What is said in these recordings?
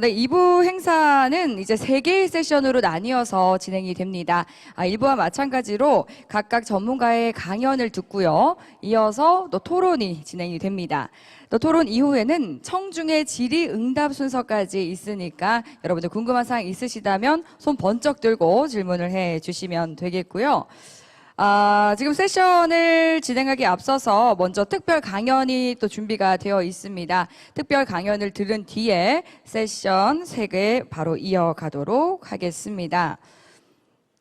네, 2부 행사는 이제 3개의 세션으로 나뉘어서 진행이 됩니다. 1부와 마찬가지로 각각 전문가의 강연을 듣고요. 이어서 또 토론이 진행이 됩니다. 또 토론 이후에는 청중의 질의응답 순서까지 있으니까 여러분들 궁금한 사항 있으시다면 손 번쩍 들고 질문을 해 주시면 되겠고요. 지금 세션을 진행하기 앞서서 먼저 특별 강연이 또 준비가 되어 있습니다. 특별 강연을 들은 뒤에 세션 3개 바로 이어가도록 하겠습니다.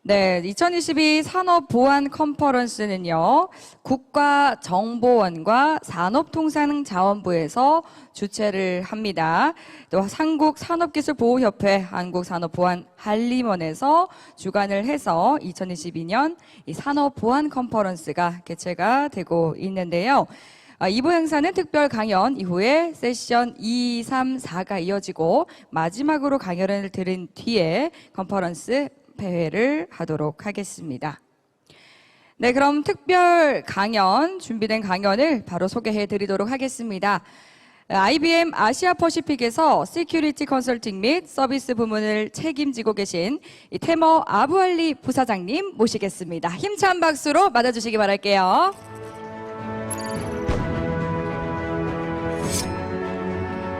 네, 2022 산업보안 컨퍼런스는요, 국가정보원과 산업통상자원부에서 주최를 합니다. 또 한국산업기술보호협회, 한국산업보안한림원에서 주관을 해서 2022년 이 산업보안 컨퍼런스가 개최가 되고 있는데요. 2부 행사는 특별 강연 이후에 세션 2, 3, 4가 이어지고 마지막으로 강연을 들은 뒤에 컨퍼런스 폐회를 하도록 하겠습니다. 네, 그럼 특별 강연, 준비된 강연을 바로 소개해 드리도록 하겠습니다. IBM 아시아 퍼시픽에서 시큐리티 컨설팅 및 서비스 부문을 책임지고 계신 이 태머 아부알리 부사장님 모시겠습니다. 힘찬 박수로 맞아주시기 바랄게요.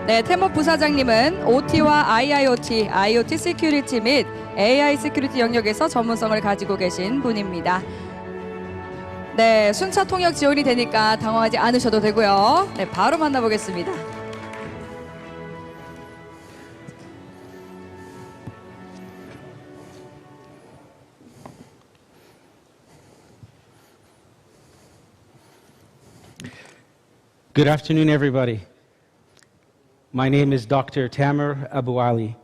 네, 태머 부사장님은 OT와 IIoT, IoT 시큐리티 및 AI 시큐리티 영역에서 전문성을 가지고 계신 분입니다. 네, 순차 통역 지원이 되니까 당황하지 않으셔도 되고요. 네, 바로 만나보겠습니다. Good afternoon, everybody. My name is Dr. Tamer Abuali,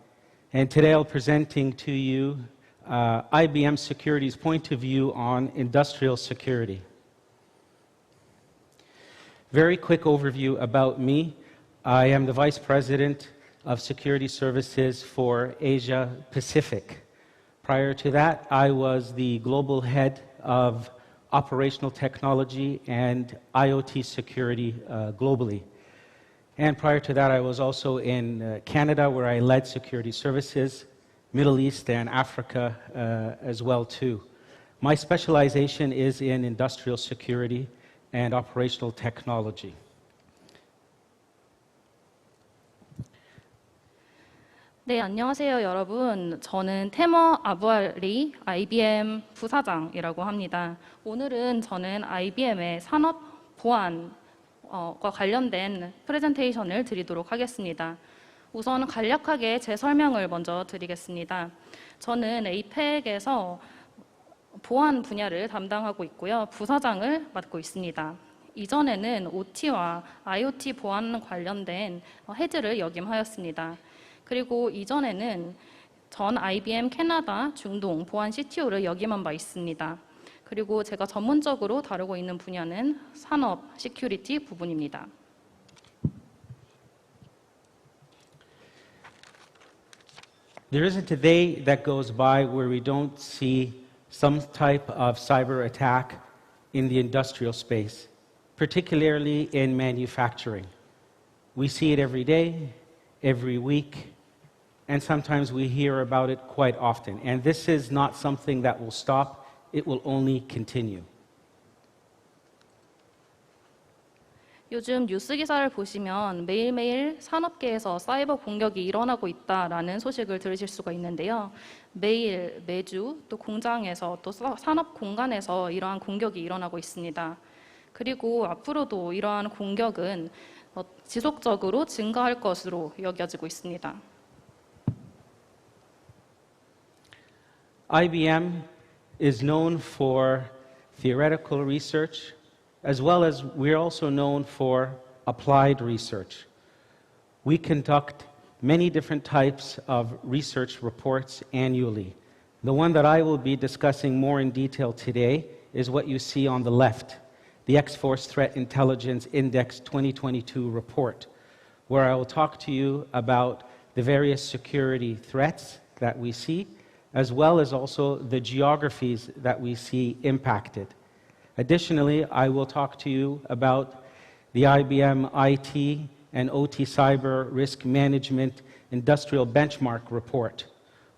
and today I'll be presenting to you IBM Security's point of view on industrial security. Very quick overview about me. I am the Vice President of Security Services for Asia Pacific. Prior to that, I was the Global Head of Operational Technology and IoT Security globally. And prior to that, I was also in Canada, where I led security services, Middle East and Africa as well too. My specialization is in industrial security and operational technology. 네, 안녕하세요, 여러분. 저는 태머 아부알리 IBM 부사장이라고 합니다. 오늘은 저는 IBM의 산업 보안 과 관련된 프레젠테이션을 드리도록 하겠습니다. 우선 간략하게 제 설명을 먼저 드리겠습니다. 저는 APEC에서 보안 분야를 담당하고 있고요. 부사장을 맡고 있습니다. 이전에는 OT와 IoT 보안 관련된 헤드를 역임하였습니다. 그리고 이전에는 전 IBM 캐나다 중동 보안 CTO를 역임한 바 있습니다. 그리고 제가 전문적으로 다루고 있는 분야는 산업 시큐리티 부분입니다. There isn't a day that goes by where we don't see some type of cyber attack in the industrial space, particularly in manufacturing. We see it every day, every week, and sometimes we hear about it quite often. And this is not something that will stop. It will only continue. 요즘 뉴스 기사를 보시면 매일매일 산업계에서 사이버 공격이 일어나고 있다라는 소식을 들으실 수가 있는데요. 매일, 매주, 또 공장에서, 또 산업 공간에서 이러한 공격이 일어나고 있습니다. 그리고 앞으로도 이러한 공격은 지속적으로 증가할 것으로 여겨지고 있습니다. IBM is known for theoretical research, as well as we're also known for applied research. We conduct many different types of research reports annually. The one that I will be discussing more in detail today is what you see on the left, the X-Force Threat Intelligence Index 2022 report, where I will talk to you about the various security threats that we see, as well as also the geographies that we see impacted. Additionally, I will talk to you about the IBM IT and OT cyber risk management Industrial Benchmark Report,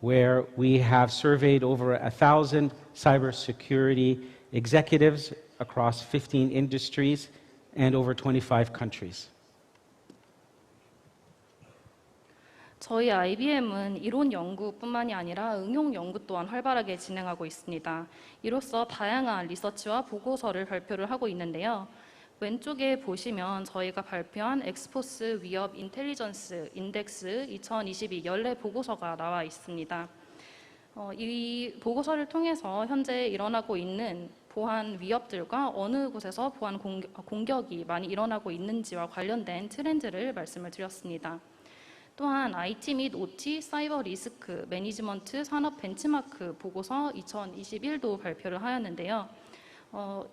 where we have surveyed over 1,000 cybersecurity executives across 15 industries and over 25 countries. 저희 IBM은 이론 연구뿐만이 아니라 응용 연구 또한 활발하게 진행하고 있습니다. 이로써 다양한 리서치와 보고서를 발표를 하고 있는데요. 왼쪽에 보시면 저희가 발표한 엑스포스 위협 인텔리전스 인덱스 2022 연례 보고서가 나와 있습니다. 이 보고서를 통해서 현재 일어나고 있는 보안 위협들과 어느 곳에서 보안 공격이 많이 일어나고 있는지와 관련된 트렌드를 말씀을 드렸습니다. 또한 IT 및 OT 사이버 리스크 매니지먼트 산업 벤치마크 보고서 2021도 발표를 하였는데요.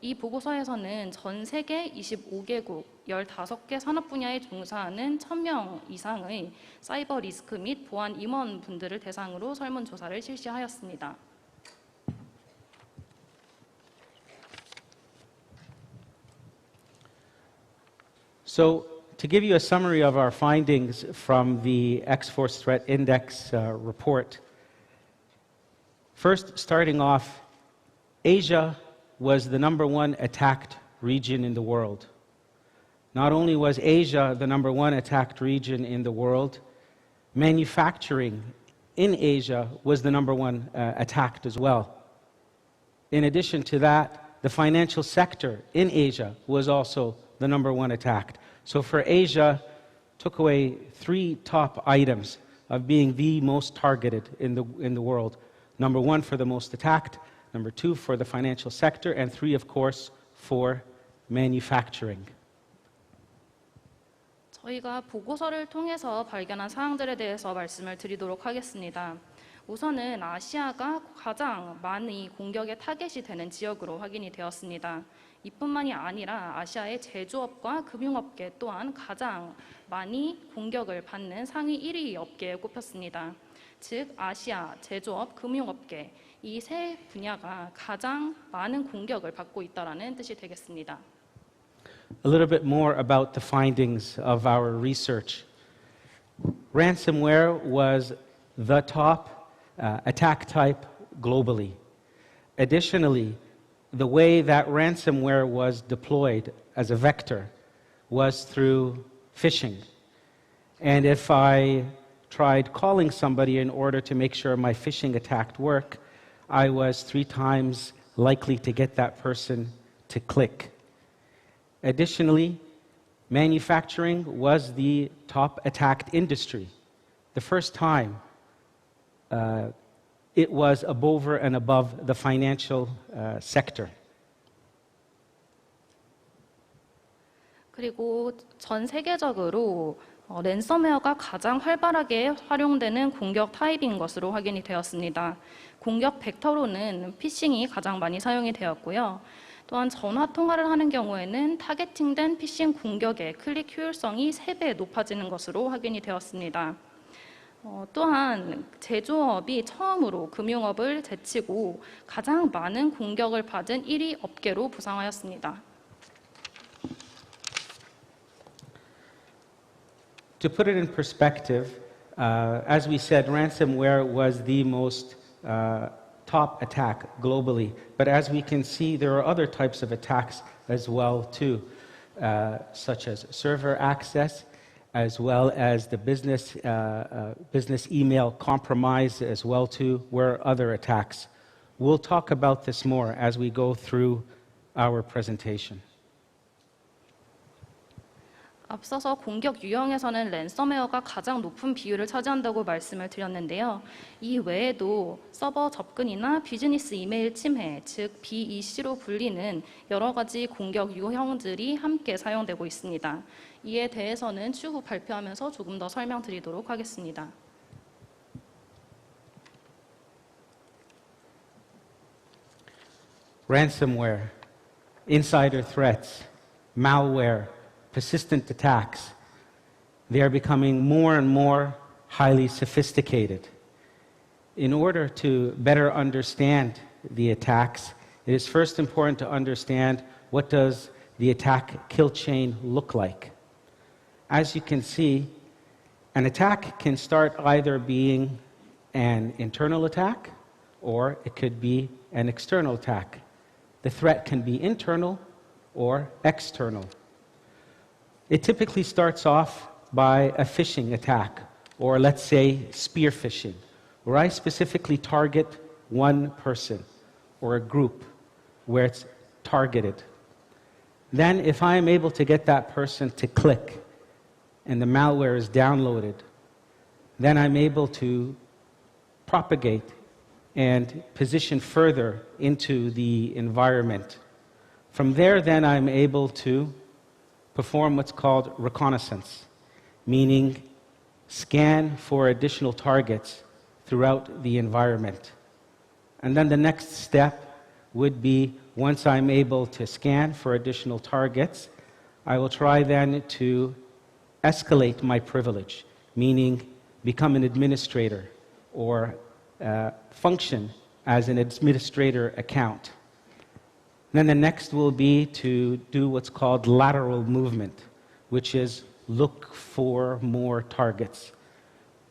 이 보고서에서는 전 세계 25개국 15개 산업 분야에 종사하는 1,000명 이상의 사이버 리스크 및 보안 임원분들을 대상으로 설문조사를 실시하였습니다. So, to give you a summary of our findings from the X-Force Threat Index report, first, starting off, Asia was the #1 attacked region in the world. Not only was Asia the #1 attacked region in the world, manufacturing in Asia was the #1 attacked as well. In addition to that, the financial sector in Asia was also the #1 attacked. So for Asia, took away 3 top items of being the most targeted in the world. #1 for the most attacked, #2 for the financial sector, and 3, of course, for manufacturing. 저희가 보고서를 통해서 발견한 사항들에 대해서 말씀을 드리도록 하겠습니다. 우선은 아시아가 가장 많이 공격의 타겟이 되는 지역으로 확인이 되었습니다. 이뿐만이 아니라 아시아의 제조업과 금융업계 또한 가장 많이 공격을 받는 상위 1위 업계에 꼽혔습니다. 즉 아시아, 제조업, 금융업계 이 세 분야가 가장 많은 공격을 받고 있다는 뜻이 되겠습니다. A little bit more about the findings of our research. Ransomware was the top attack type globally. Additionally, the way that ransomware was deployed as a vector was through phishing. And if I tried calling somebody in order to make sure my phishing attack worked, I was 3 times likely to get that person to click. Additionally, manufacturing was the top attacked industry. The first time it was over and above the financial sector. 그리고 전 세계적으로 랜섬웨어가 가장 활발하게 활용되는 공격 타입인 것으로 확인이 되었습니다. 공격 벡터로는 피싱이 가장 많이 사용이 되었고요. 또한 전화 통화를 하는 경우에는 타겟팅된 피싱 공격의 클릭 효율성이 3배 높아지는 것으로 확인이 되었습니다. 또한 제조업이 처음으로 금융업을 제치고 가장 많은 공격을 받은 1위 업계로 부상하였습니다. To put it in perspective, as we said, ransomware was the most top attack globally. But as we can see, there are other types of attacks as well too, such as server access, as well as the business email compromise as well too, were other attacks. We'll talk about this more as we go through our presentation. 앞서서 공격 유형에서는 랜섬웨어가 가장 높은 비율을 차지한다고 말씀을 드렸는데요. 이 외에도 서버 접근이나 비즈니스 이메일 침해, 즉 BEC로 불리는 여러 가지 공격 유형들이 함께 사용되고 있습니다. 이에 대해서는 추후 발표하면서 조금 더 설명드리도록 하겠습니다. Ransomware, insider threats, malware, persistent attacks, they are becoming more and more highly sophisticated. In order to better understand the attacks, it is first important to understand what does the attack kill chain look like. As you can see, An attack can start either being an internal attack or it could be an external attack. The threat can be internal or external. It typically starts off by a phishing attack, or let's say spear phishing, where I specifically target one person or a group where it's targeted. Then if I am able to get that person to click and the malware is downloaded, then I'm able to propagate and position further into the environment. From there, then I'm able to perform what's called reconnaissance, meaning scan for additional targets throughout the environment. And then the next step would be, once I'm able to scan for additional targets, I will try then to escalate my privilege, meaning become an administrator or function as an administrator account. Then the next will be to do what's called lateral movement, which is look for more targets.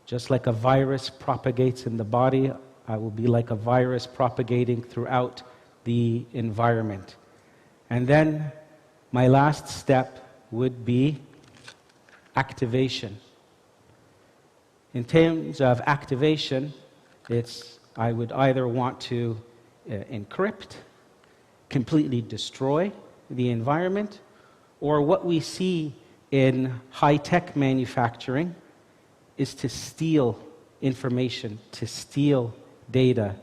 Just like a virus propagates in the body, I will be like a virus propagating throughout the environment. And then my last step would be activation. In terms of activation, I would either want to encrypt, completely destroy the environment, or what we see in high-tech manufacturing is to steal information, to steal data,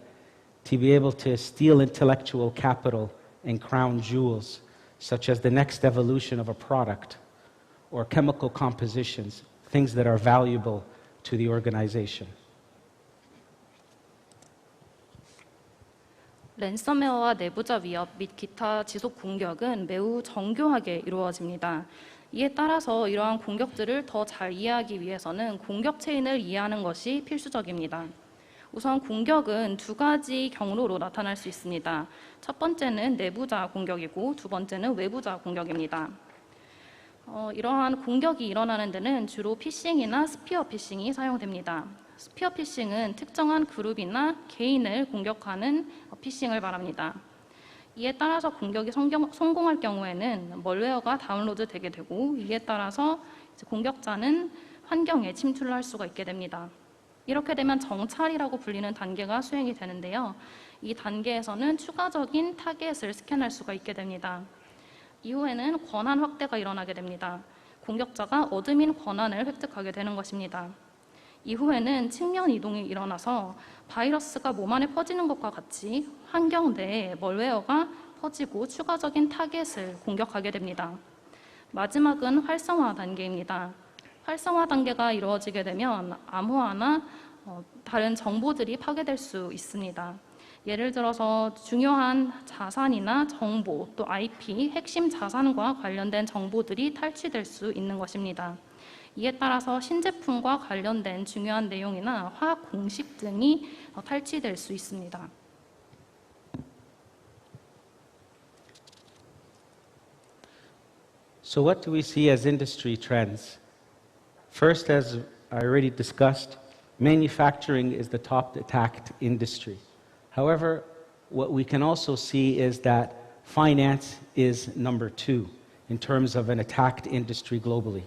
to be able to steal intellectual capital and crown jewels, such as the next evolution of a product or chemical compositions, things that are valuable to the organization. 랜섬웨어와 내부자 위협 및 기타 지속 공격은 매우 정교하게 이루어집니다. 이에 따라서 이러한 공격들을 더 잘 이해하기 위해서는 공격 체인을 이해하는 것이 필수적입니다. 우선 공격은 두 가지 경로로 나타날 수 있습니다. 첫 번째는 내부자 공격이고 두 번째는 외부자 공격입니다. 이러한 공격이 일어나는 데는 주로 피싱이나 스피어 피싱이 사용됩니다. 스피어 피싱은 특정한 그룹이나 개인을 공격하는 피싱을 말합니다. 이에 따라서 공격이 성공할 경우에는 멀웨어가 다운로드 되게 되고, 이에 따라서 공격자는 환경에 침투를 할 수가 있게 됩니다. 이렇게 되면 정찰이라고 불리는 단계가 수행이 되는데요. 이 단계에서는 추가적인 타겟을 스캔할 수가 있게 됩니다. 이후에는 권한 확대가 일어나게 됩니다. 공격자가 어드민 권한을 획득하게 되는 것입니다. 이후에는 측면 이동이 일어나서 바이러스가 몸 안에 퍼지는 것과 같이 환경 내에 멀웨어가 퍼지고 추가적인 타겟을 공격하게 됩니다. 마지막은 활성화 단계입니다. 활성화 단계가 이루어지게 되면 암호화나 다른 정보들이 파괴될 수 있습니다. 예를 들어서 중요한 자산이나 정보, 또 IP, 핵심 자산과 관련된 정보들이 탈취될 수 있는 것입니다. 이에 따라서 신제품과 관련된 중요한 내용이나 화학 공식 등이 탈취될 수 있습니다. So what do we see as industry trends? First, as I already discussed, manufacturing is the top attacked industry. However, what we can also see is that finance is number 2 in terms of an attacked industry globally.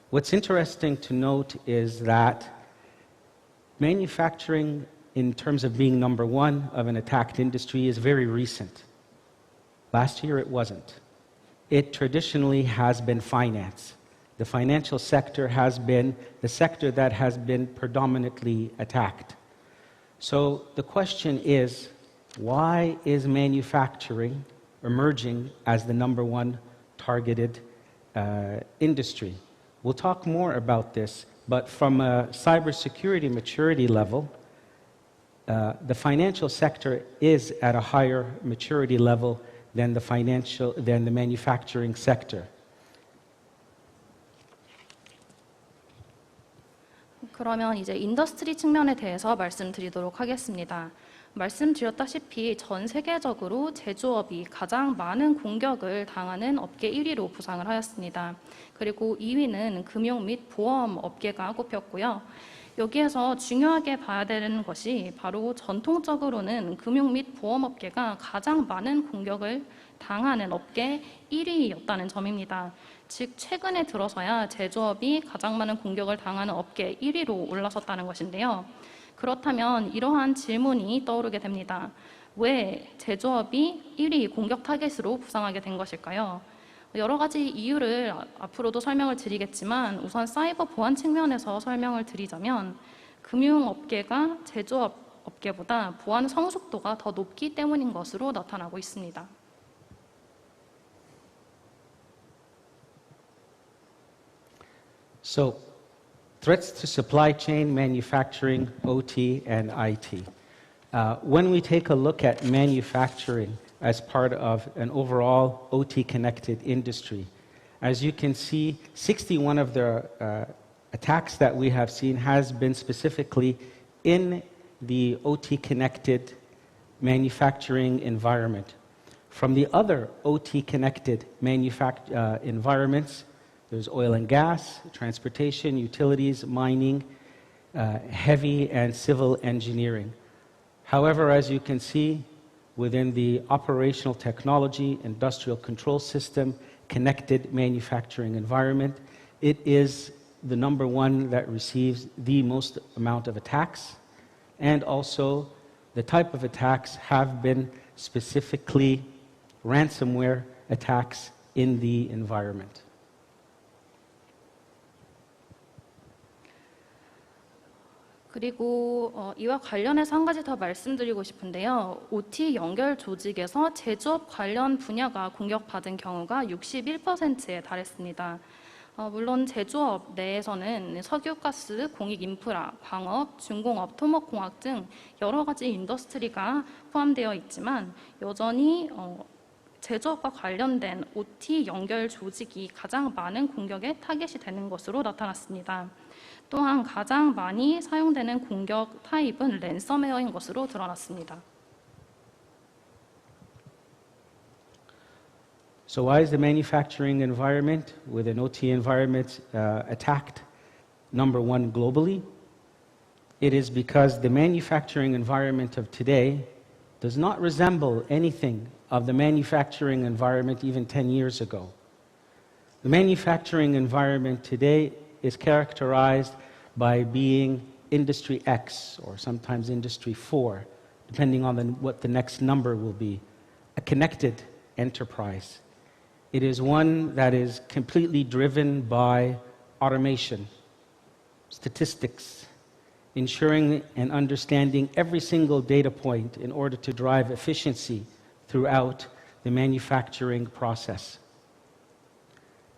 What's interesting to note is that manufacturing, in terms of being number 1 of an attacked industry, is very recent. Last year it wasn't. It traditionally has been finance. The financial sector has been the sector that has been predominantly attacked. So the question is, why is manufacturing emerging as the number 1 targeted industry? We'll talk more about this, but from a cybersecurity maturity level, the financial sector is at a higher maturity level than the manufacturing sector. 그러면 이제 인더스트리 측면에 대해서 말씀드리도록 하겠습니다. 말씀드렸다시피 전 세계적으로 제조업이 가장 많은 공격을 당하는 업계 1위로 부상을 하였습니다. 그리고 2위는 금융 및 보험 업계가 꼽혔고요. 여기에서 중요하게 봐야 되는 것이 바로 전통적으로는 금융 및 보험 업계가 가장 많은 공격을 당하는 업계 1위였다는 점입니다. 즉 최근에 들어서야 제조업이 가장 많은 공격을 당하는 업계 1위로 올라섰다는 것인데요. 그렇다면 이러한 질문이 떠오르게 됩니다. 왜 제조업이 1위 공격 타겟으로 부상하게 된 것일까요? 여러 가지 이유를 앞으로도 설명을 드리겠지만 우선 사이버 보안 측면에서 설명을 드리자면 금융업계가 제조업 업계보다 보안 성숙도가 더 높기 때문인 것으로 나타나고 있습니다. So, threats to supply chain, manufacturing, OT, and IT. When we take a look at manufacturing as part of an overall OT-connected industry, as you can see, 61 of the attacks that we have seen has been specifically in the OT-connected manufacturing environment. From the other OT-connected environments, there's oil and gas, transportation, utilities, mining, heavy and civil engineering. However, as you can see, within the operational technology, industrial control system, connected manufacturing environment, it is the number one that receives the most amount of attacks. And also, the type of attacks have been specifically ransomware attacks in the environment. 그리고 이와 관련해서 한 가지 더 말씀드리고 싶은데요. OT 연결 조직에서 제조업 관련 분야가 공격받은 경우가 61%에 달했습니다. 물론 제조업 내에서는 석유가스, 공익인프라, 광업, 중공업, 토목공학 등 여러 가지 인더스트리가 포함되어 있지만 여전히 제조업과 관련된 OT 연결 조직이 가장 많은 공격의 타겟이 되는 것으로 나타났습니다. 또한 가장 많이 사용되는 공격 타입은 랜섬웨어인 것으로 드러났습니다. So why is the manufacturing environment with an OT environment attacked number one globally? It is because the manufacturing environment of today does not resemble anything of the manufacturing environment even 10 years ago. The manufacturing environment today is characterized by being Industry X or sometimes Industry 4, depending on what the next number will be, a connected enterprise. It is one that is completely driven by automation, statistics, ensuring and understanding every single data point in order to drive efficiency throughout the manufacturing process.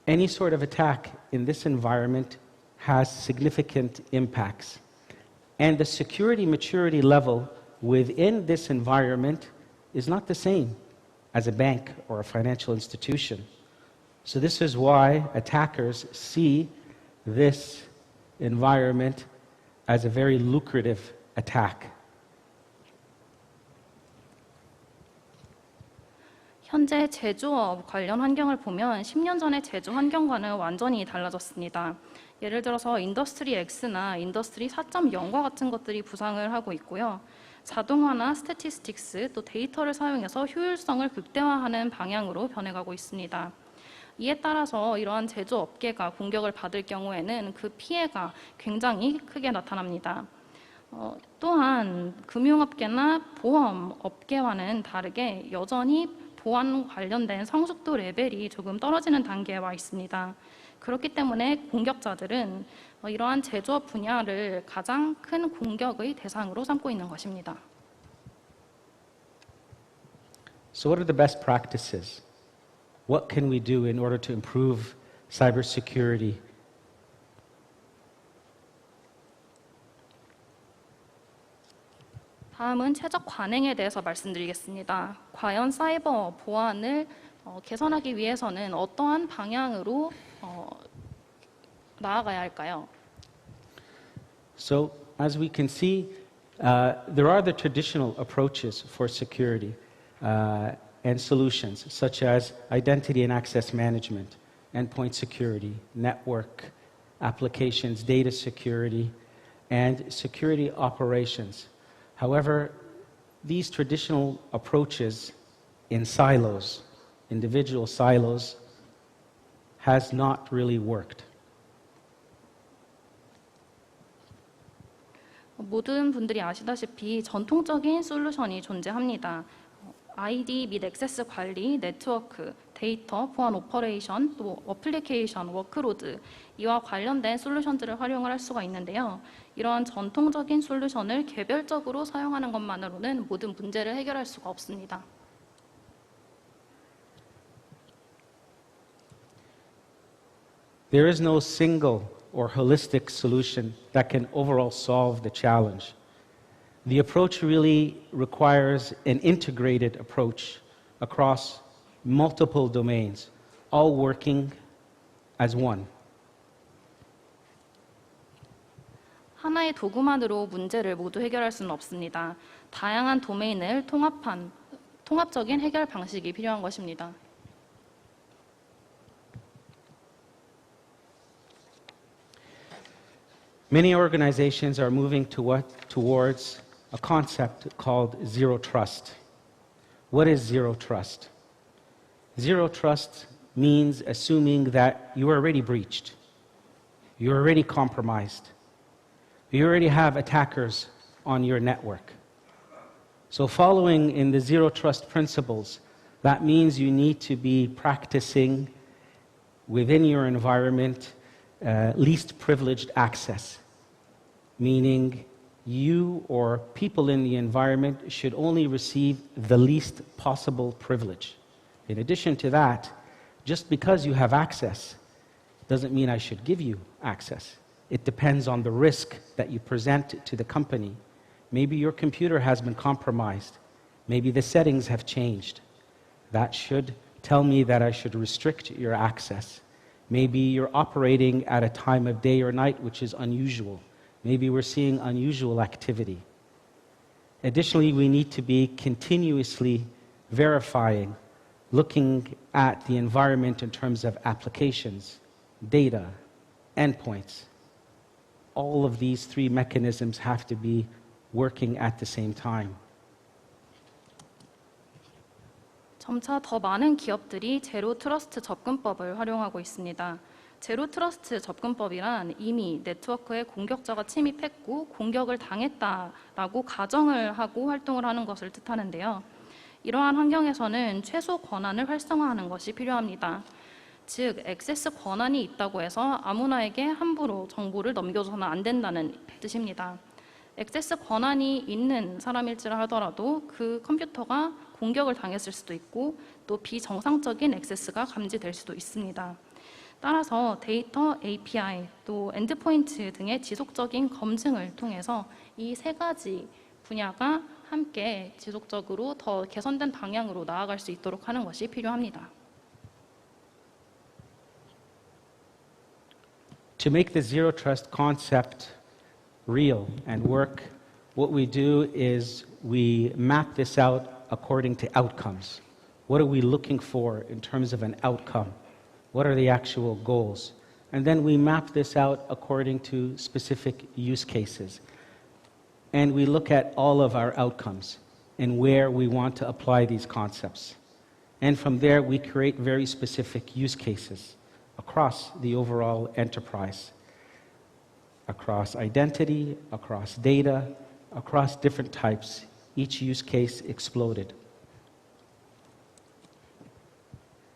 Any sort of attack in this environment has significant impacts. And the security maturity level within this environment is not the same as a bank or a financial institution. So this is why attackers see this environment as a very lucrative attack. 현재 제조업 관련 환경을 보면 10년 전의 제조 환경과는 완전히 달라졌습니다. 예를 들어서 인더스트리 X나 인더스트리 4.0과 같은 것들이 부상을 하고 있고요. 자동화나 스태티스틱스 또 데이터를 사용해서 효율성을 극대화하는 방향으로 변해가고 있습니다. 이에 따라서 이러한 제조업계가 공격을 받을 경우에는 그 피해가 굉장히 크게 나타납니다. 또한 금융업계나 보험업계와는 다르게 여전히 보안 관련된 성숙도 레벨이 조금 떨어지는 단계에 와 있습니다. 그렇기 때문에 공격자들은 이러한 제조업 분야를 가장 큰 공격의 대상으로 삼고 있는 것입니다. So what are the best practices? What can we do in order to improve cybersecurity? 다음은 최적 관행에 대해서 말씀드리겠습니다. 과연 사이버 보안을 개선하기 위해서는 어떠한 방향으로 나아가야 할까요? So as we can see, There are the traditional approaches for security and solutions, such as identity and access management, endpoint security, network applications, data security, and security operations. However, these traditional approaches in silos, individual silos, has not really worked. 모든 분들이 아시다시피 전통적인 솔루션이 존재합니다. ID 및 액세스 관리, 네트워크, 데이터, 보안 오퍼레이션, 또 어플리케이션, 워크로드 이와 관련된 솔루션들을 활용을 할 수가 있는데요. 이러한 전통적인 솔루션을 개별적으로 사용하는 것만으로는 모든 문제를 해결할 수가 없습니다. There is no single or holistic solution that can overall solve the challenge. The approach really requires an integrated approach across multiple domains, all working as one. 하나의 도구만으로 문제를 모두 해결할 수는 없습니다. 다양한 도메인을 통합한 통합적인 해결 방식이 필요한 것입니다. Many organizations are moving towards a concept called zero trust. What is zero trust? Zero trust means assuming that you are already breached, you're already compromised, you already have attackers on your network. So following in the zero trust principles, that means you need to be practicing within your environment least privileged access, meaning you or people in the environment should only receive the least possible privilege. In addition to that, just because you have access doesn't mean I should give you access. It depends on the risk that you present to the company. Maybe your computer has been compromised. Maybe the settings have changed. That should tell me that I should restrict your access. Maybe you're operating at a time of day or night which is unusual. Maybe we're seeing unusual activity. Additionally, we need to be continuously verifying, looking at the environment in terms of applications, data, endpoints. All of these three mechanisms have to be working at the same time. 점차 더 많은 기업들이 제로 트러스트 접근법을 활용하고 있습니다. 제로 트러스트 접근법이란 이미 네트워크에 공격자가 침입했고 공격을 당했다라고 가정을 하고 활동을 하는 것을 뜻하는데요. 이러한 환경에서는 최소 권한을 활성화하는 것이 필요합니다. 즉, 액세스 권한이 있다고 해서 아무나에게 함부로 정보를 넘겨줘서는 안 된다는 뜻입니다. 액세스 권한이 있는 사람일지라 하더라도 그 컴퓨터가 공격을 당했을 수도 있고 또 비정상적인 액세스가 감지될 수도 있습니다. 따라서 데이터, API, 또 엔드포인트 등의 지속적인 검증을 통해서 이 세 가지 분야가 함께 지속적으로 더 개선된 방향으로 나아갈 수 있도록 하는 것이 필요합니다. To make the zero trust concept real and work, what we do is we map this out according to outcomes. What are we looking for in terms of an outcome? What are the actual goals? And then we map this out according to specific use cases. And we look at all of our outcomes and where we want to apply these concepts. And from there, we create very specific use cases across the overall enterprise, across identity, across data, across different types. Each use case exploded.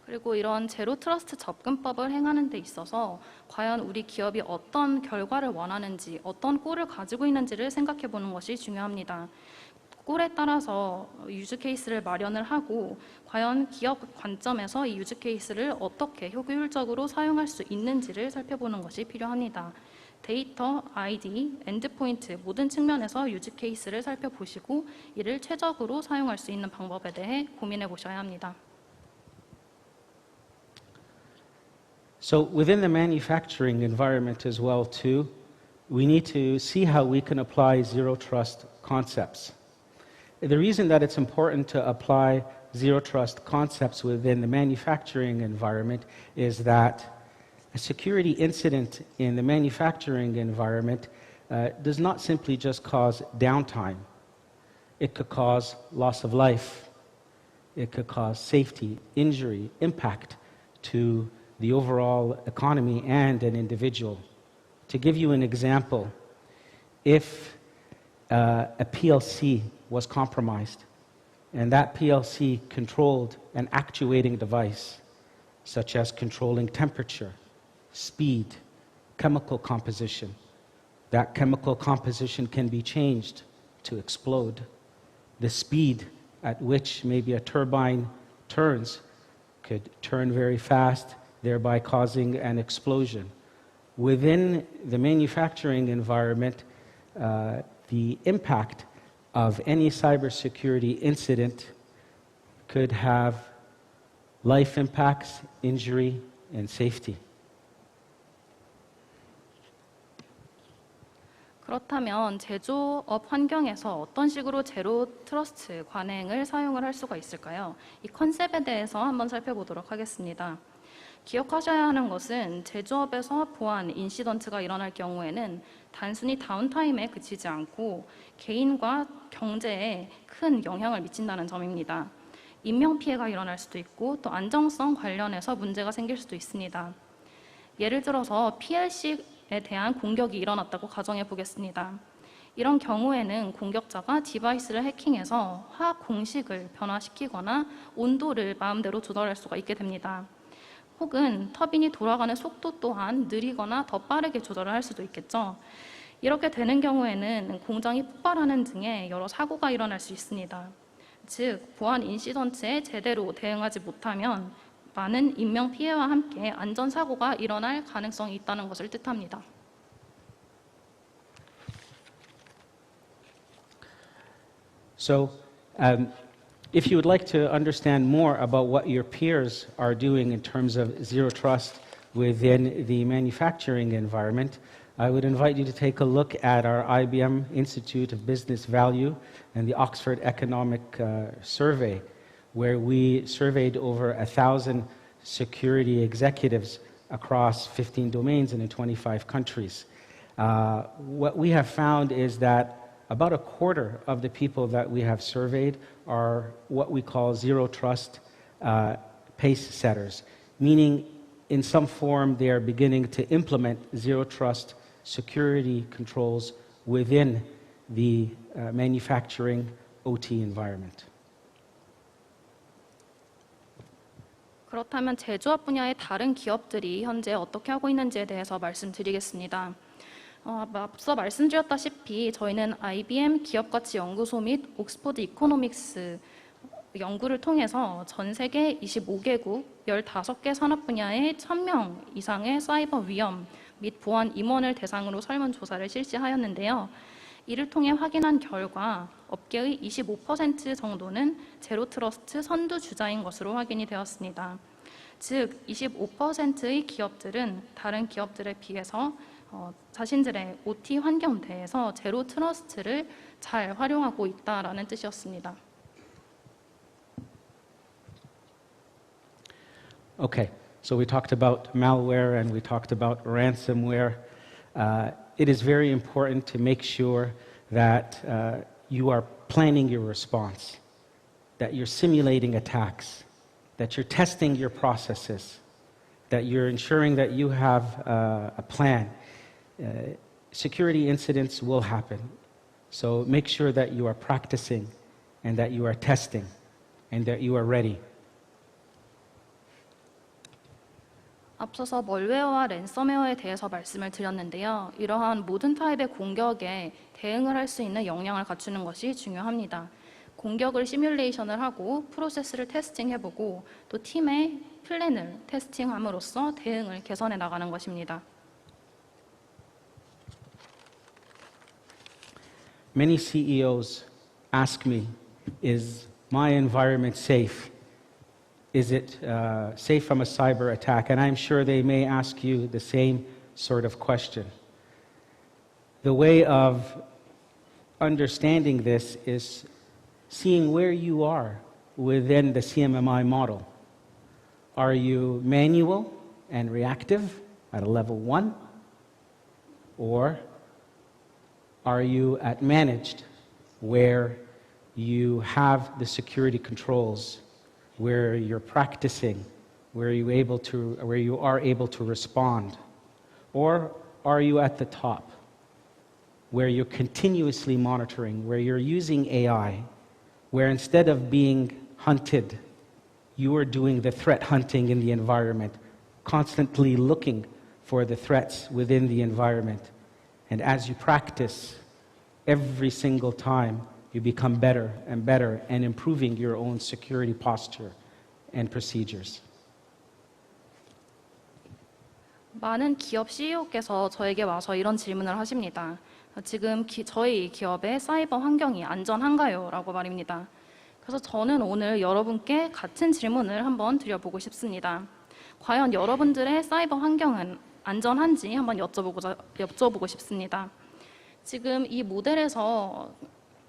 그리고 이런 제로 트러스트 접근법을 행하는 데 있어서 과연 우리 기업이 어떤 결과를 원하는지, 어떤 꼴을 가지고 있는지를 생각해 보는 것이 중요합니다. 꼴에 따라서 유즈 케이스를 마련을 하고 과연 기업 관점에서 이 유즈 케이스를 어떻게 효율적으로 사용할 수 있는지를 살펴보는 것이 필요합니다. 데이터, ID, 엔드포인트 모든 측면에서 유즈 케이스를 살펴보시고 이를 최적으로 사용할 수 있는 방법에 대해 고민해 보셔야 합니다. So within the manufacturing environment as well too, we need to see how we can apply zero trust concepts. The reason that it's important to apply zero trust concepts within the manufacturing environment is that a security incident in the manufacturing environment does not simply just cause downtime. It could cause loss of life. It could cause safety, injury, impact to the overall economy and an individual. To give you an example, if a PLC was compromised and that PLC controlled an actuating device, such as controlling temperature, speed, chemical composition, that chemical composition can be changed to explode. The speed at which maybe a turbine turns could turn very fast, thereby causing an explosion. Within the manufacturing environment, the impact of any cybersecurity incident could have life impacts, injury, and safety. 그렇다면 제조업 환경에서 어떤 식으로 제로 트러스트 관행을 사용을 할 수가 있을까요? 이 컨셉에 대해서 한번 살펴보도록 하겠습니다. 기억하셔야 하는 것은 제조업에서 보안 인시던트가 일어날 경우에는 단순히 다운타임에 그치지 않고 개인과 경제에 큰 영향을 미친다는 점입니다. 인명피해가 일어날 수도 있고 또 안정성 관련해서 문제가 생길 수도 있습니다. 예를 들어서 PLC에 대한 공격이 일어났다고 가정해 보겠습니다. 이런 경우에는 공격자가 디바이스를 해킹해서 화학 공식을 변화시키거나 온도를 마음대로 조절할 수가 있게 됩니다. 혹은 터빈이 돌아가는 속도 또한 느리거나 더 빠르게 조절을 할 수도 있겠죠. 이렇게 되는 경우에는 공장이 폭발하는 등의 여러 사고가 일어날 수 있습니다. 즉, 보안 인시던트에 제대로 대응하지 못하면 많은 인명 피해와 함께 안전 사고가 일어날 가능성이 있다는 것을 뜻합니다. So, if you would like to understand more about what your peers are doing in terms of zero trust within the manufacturing environment, I would invite you to take a look at our IBM Institute of Business Value and the Oxford Economic Survey, where we surveyed over 1,000 security executives across 15 domains and in 25 countries. What we have found is that about a quarter of the people that we have surveyed are what we call zero trust pace setters, meaning in some form they are beginning to implement zero trust security controls within the manufacturing OT environment. 그렇다면 제조업 분야의 다른 기업들이 현재 어떻게 하고 있는지에 대해서 말씀드리겠습니다. 앞서 말씀드렸다시피 저희는 IBM 기업가치연구소 및 옥스퍼드 이코노믹스 연구를 통해서 전 세계 25개국 15개 산업 분야의 1,000명 이상의 사이버 위험 및 보안 임원을 대상으로 설문조사를 실시하였는데요. 이를 통해 확인한 결과 업계의 25% 정도는 제로 트러스트 선두주자인 것으로 확인이 되었습니다. 즉, 25%의 기업들은 다른 기업들에 비해서 자신들의 OT 환경 내에서 제로 트러스트를 잘 활용하고 있다라는 뜻이었습니다. Okay, so we talked about malware and we talked about ransomware. It is very important to make sure that you are planning your response, that you're simulating attacks, that you're testing your processes, that you're ensuring that you have a plan. Security incidents will happen, so make sure that you are practicing and that you are testing and that you are ready. 앞서서 멀웨어와 랜섬웨어에 대해서 말씀을 드렸는데요. 이러한 모든 타입의 공격에 대응을 할 수 있는 역량을 갖추는 것이 중요합니다. 공격을 시뮬레이션을 하고 프로세스를 테스팅해보고 또 팀의 플랜을 테스팅함으로써 대응을 개선해 나가는 것입니다. Many CEOs ask me, is my environment safe? Is it safe from a cyber attack? And I'm sure they may ask you the same sort of question. The way of understanding this is seeing where you are within the CMMI model. Are you manual and reactive at a level 1? Or are you at managed, where you have the security controls, where you're practicing, where you are able to respond? Or are you at the top, where you're continuously monitoring, where you're using AI, where instead of being hunted, you are doing the threat hunting in the environment, constantly looking for the threats within the environment. And as you practice, every single time, you become better and better and improving your own security posture and procedures. 많은 기업 CEO께서 저에게 와서 이런 질문을 하십니다. 지금 저희 기업의 사이버 환경이 안전한가요? 라고 말입니다. 그래서 저는 오늘 여러분께 같은 질문을 한번 드려보고 싶습니다. 과연 여러분들의 사이버 환경은 안전한지 한번 여쭤보고 싶습니다. 지금 이 모델에서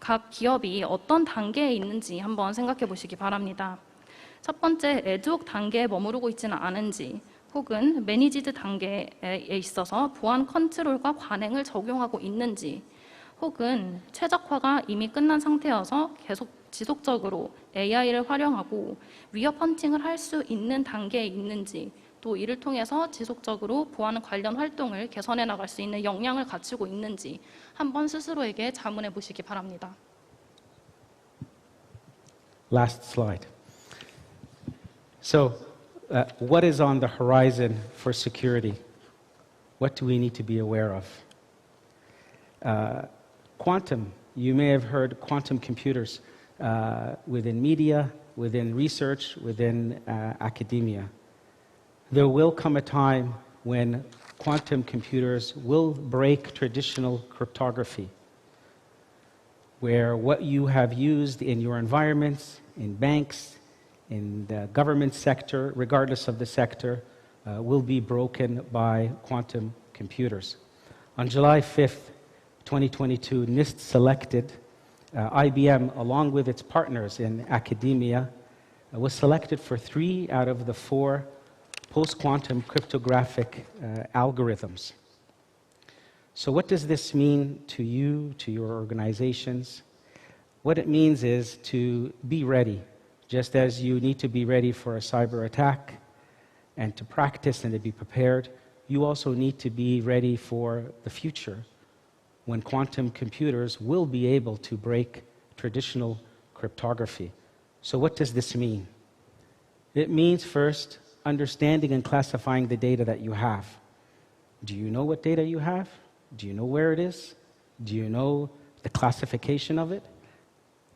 각 기업이 어떤 단계에 있는지 한번 생각해 보시기 바랍니다. 첫 번째, 에드옥 단계에 머무르고 있지는 않은지, 혹은 매니지드 단계에 있어서 보안 컨트롤과 관행을 적용하고 있는지, 혹은 최적화가 이미 끝난 상태여서 계속 지속적으로 AI를 활용하고 위협 헌팅을 할 수 있는 단계에 있는지, 또 이를 통해서 지속적으로 보안 관련 활동을 개선해 나갈 수 있는 역량을 갖추고 있는지 한번 스스로에게 자문해 보시기 바랍니다. Last slide. So, what is on the horizon for security? What do we need to be aware of? Quantum, you may have heard quantum computers within media, within research, within academia. There will come a time when quantum computers will break traditional cryptography, where what you have used in your environments, in banks, in the government sector, regardless of the sector, will be broken by quantum computers. On July 5th, 2022, NIST selected IBM, along with its partners in academia, was selected for 3 out of the 4 post-quantum cryptographic algorithms. So what does this mean to you, to your organizations? What it means is to be ready. Just as you need to be ready for a cyber attack and to practice and to be prepared, you also need to be ready for the future, when quantum computers will be able to break traditional cryptography. So what does this mean? It means, first, understanding and classifying the data that you have. Do you know what data you have? Do you know where it is? Do you know the classification of it?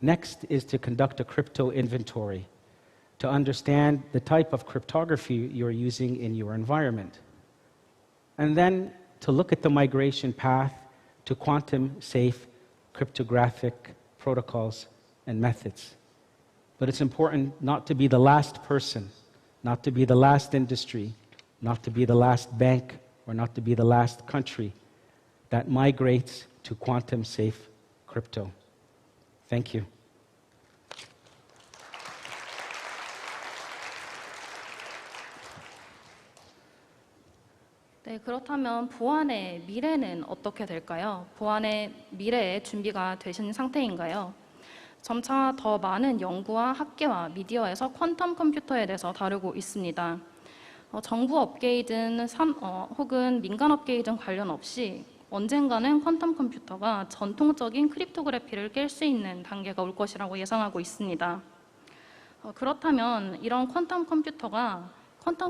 Next is to conduct a crypto inventory, to understand the type of cryptography you're using in your environment. And then to look at the migration path to quantum-safe cryptographic protocols and methods. But it's important not to be the last person, not to be the last industry, not to be the last bank, or not to be the last country that migrates to quantum-safe crypto. Thank you. 네, 그렇다면 보안의 미래는 어떻게 될까요? 보안의 미래에 준비가 되신 상태인가요? 점차 더 많은 연구와 학계와 미디어에서 퀀텀 컴퓨터에 대해서 다루고 있습니다. 정부 업계이든 혹은 민간 업계이든 관련 없이 언젠가는 퀀텀 컴퓨터가 전통적인 크립토그래피를 깰 수 있는 단계가 올 것이라고 예상하고 있습니다. 그렇다면 이런 퀀텀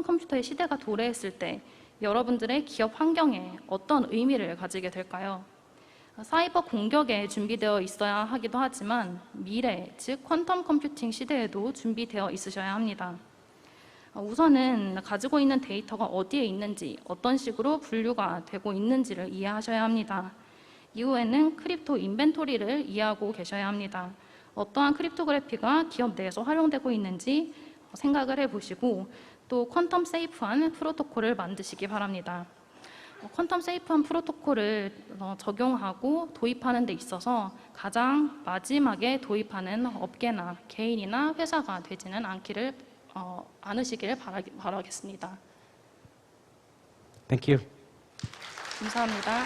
컴퓨터의 시대가 도래했을 때 여러분들의 기업 환경에 어떤 의미를 가지게 될까요? 사이버 공격에 준비되어 있어야 하기도 하지만 미래, 즉 퀀텀 컴퓨팅 시대에도 준비되어 있으셔야 합니다. 우선은 가지고 있는 데이터가 어디에 있는지, 어떤 식으로 분류가 되고 있는지를 이해하셔야 합니다. 이후에는 크립토 인벤토리를 이해하고 계셔야 합니다. 어떠한 크립토그래피가 기업 내에서 활용되고 있는지 생각을 해보시고 또 퀀텀 세이프한 프로토콜을 만드시기 바랍니다. 퀀텀 세이프한 프로토콜을 적용하고 도입하는 데 있어서 가장 마지막에 도입하는 업계나 개인이나 회사가 되지는 않으시길 바라겠습니다. Thank you. 감사합니다.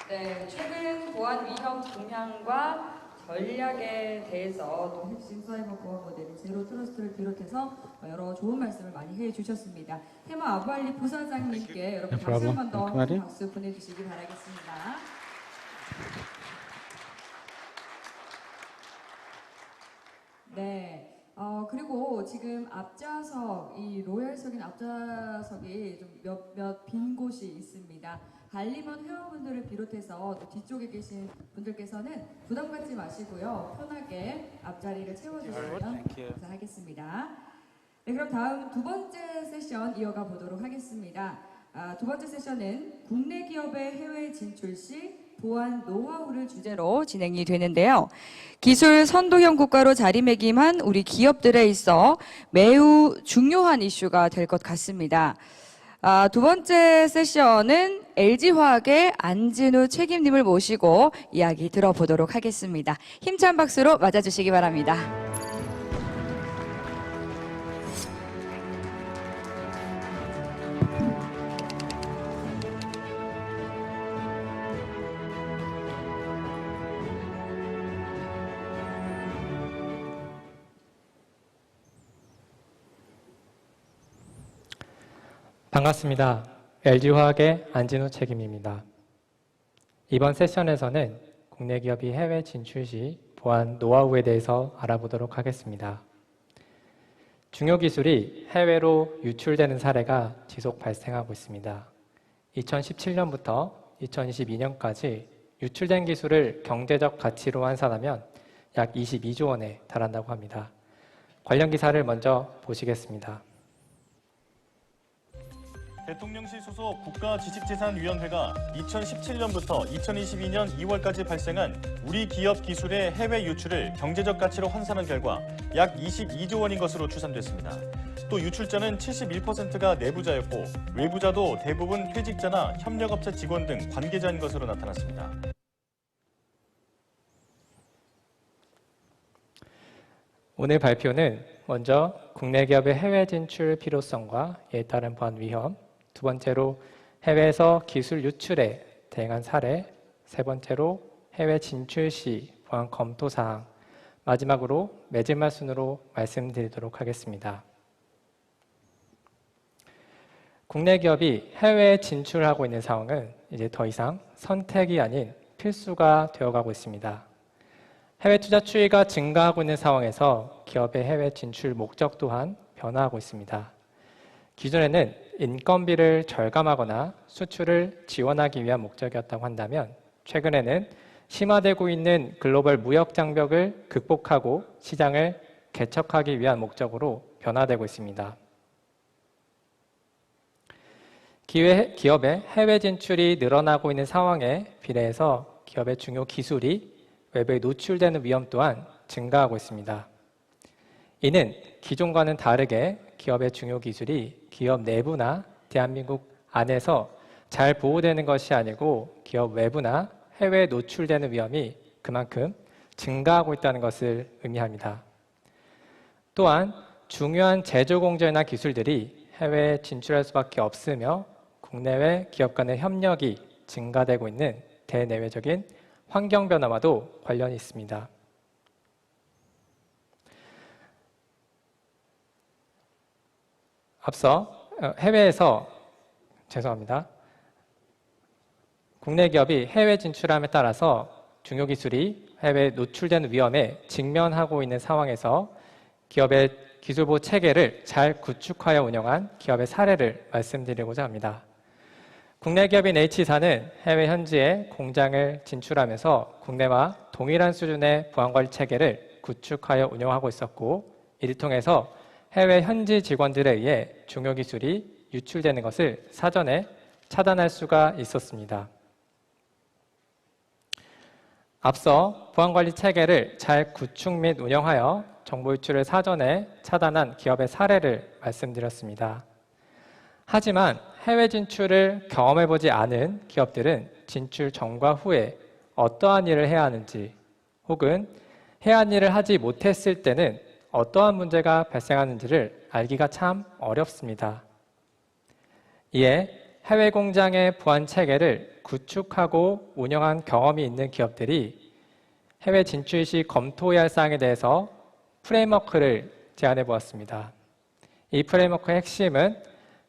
네, 최근 보안 위험 동향과 전략에 대해서 또 핵심 사이버 보안 모델인 제로 트러스트를 비롯해서 여러 좋은 말씀을 많이 해주셨습니다. 테마 아부알리 부사장님께 여러분 No 다시 한 problem. 번 더 Thank you. 박수 보내주시기 바라겠습니다. 네. 그리고 지금 앞좌석, 이 로열석인 앞좌석이 좀 몇몇 빈 곳이 있습니다. 관리번 회원분들을 비롯해서 또 뒤쪽에 계신 분들께서는 부담 갖지 마시고요. 편하게 앞자리를 채워주시면 감사하겠습니다. 네, 그럼 다음 두 번째 세션 이어가 보도록 하겠습니다. 두 번째 세션은 국내 기업의 해외 진출 시 보안 노하우를 주제로 진행이 되는데요. 기술 선도형 국가로 자리매김한 우리 기업들에 있어 매우 중요한 이슈가 될 것 같습니다. 두 번째 세션은 LG화학의 안진우 책임님을 모시고 이야기 들어보도록 하겠습니다. 힘찬 박수로 맞아주시기 바랍니다. 반갑습니다. LG화학의 안진우 책임입니다. 이번 세션에서는 국내 기업이 해외 진출 시 보안 노하우에 대해서 알아보도록 하겠습니다. 중요 기술이 해외로 유출되는 사례가 지속 발생하고 있습니다. 2017년부터 2022년까지 유출된 기술을 경제적 가치로 환산하면 약 22조 원에 달한다고 합니다. 관련 기사를 먼저 보시겠습니다. 대통령실 소속 국가지식재산위원회가 2017년부터 2022년 2월까지 발생한 우리 기업 기술의 해외 유출을 경제적 가치로 환산한 결과 약 22조 원인 것으로 추산됐습니다. 또 유출자는 71%가 내부자였고 외부자도 대부분 퇴직자나 협력업체 직원 등 관계자인 것으로 나타났습니다. 오늘 발표는 먼저 국내 기업의 해외 진출 필요성과 이에 따른 보안 위험, 두 번째로 해외에서 기술 유출에 대응한 사례, 세 번째로 해외 진출 시 보안 검토 사항, 마지막으로 매진말 순으로 말씀드리도록 하겠습니다. 국내 기업이 해외에 진출하고 있는 상황은 이제 더 이상 선택이 아닌 필수가 되어가고 있습니다. 해외 투자 추이가 증가하고 있는 상황에서 기업의 해외 진출 목적 또한 변화하고 있습니다. 기존에는 인건비를 절감하거나 수출을 지원하기 위한 목적이었다고 한다면 최근에는 심화되고 있는 글로벌 무역 장벽을 극복하고 시장을 개척하기 위한 목적으로 변화되고 있습니다. 기업의 해외 진출이 늘어나고 있는 상황에 비례해서 기업의 중요 기술이 외부에 노출되는 위험 또한 증가하고 있습니다. 이는 기존과는 다르게 기업의 중요 기술이 기업 내부나 대한민국 안에서 잘 보호되는 것이 아니고 기업 외부나 해외에 노출되는 위험이 그만큼 증가하고 있다는 것을 의미합니다. 또한 중요한 제조 공정이나 기술들이 해외에 진출할 수밖에 없으며 국내외 기업 간의 협력이 증가되고 있는 대내외적인 환경 변화와도 관련이 있습니다. 앞서 국내 기업이 해외 진출함에 따라서 중요 기술이 해외에 노출되는 위험에 직면하고 있는 상황에서 기업의 기술보호 체계를 잘 구축하여 운영한 기업의 사례를 말씀드리고자 합니다. 국내 기업인 H사는 해외 현지에 공장을 진출하면서 국내와 동일한 수준의 보안관리 체계를 구축하여 운영하고 있었고 이를 통해서 해외 현지 직원들에 의해 중요 기술이 유출되는 것을 사전에 차단할 수가 있었습니다. 앞서 보안관리 체계를 잘 구축 및 운영하여 정보 유출을 사전에 차단한 기업의 사례를 말씀드렸습니다. 하지만 해외 진출을 경험해보지 않은 기업들은 진출 전과 후에 어떠한 일을 해야 하는지, 혹은 해야 하는 일을 하지 못했을 때는 어떠한 문제가 발생하는지를 알기가 참 어렵습니다. 이에 해외 공장의 보안 체계를 구축하고 운영한 경험이 있는 기업들이 해외 진출 시 검토해야 할 사항에 대해서 프레임워크를 제안해 보았습니다. 이 프레임워크의 핵심은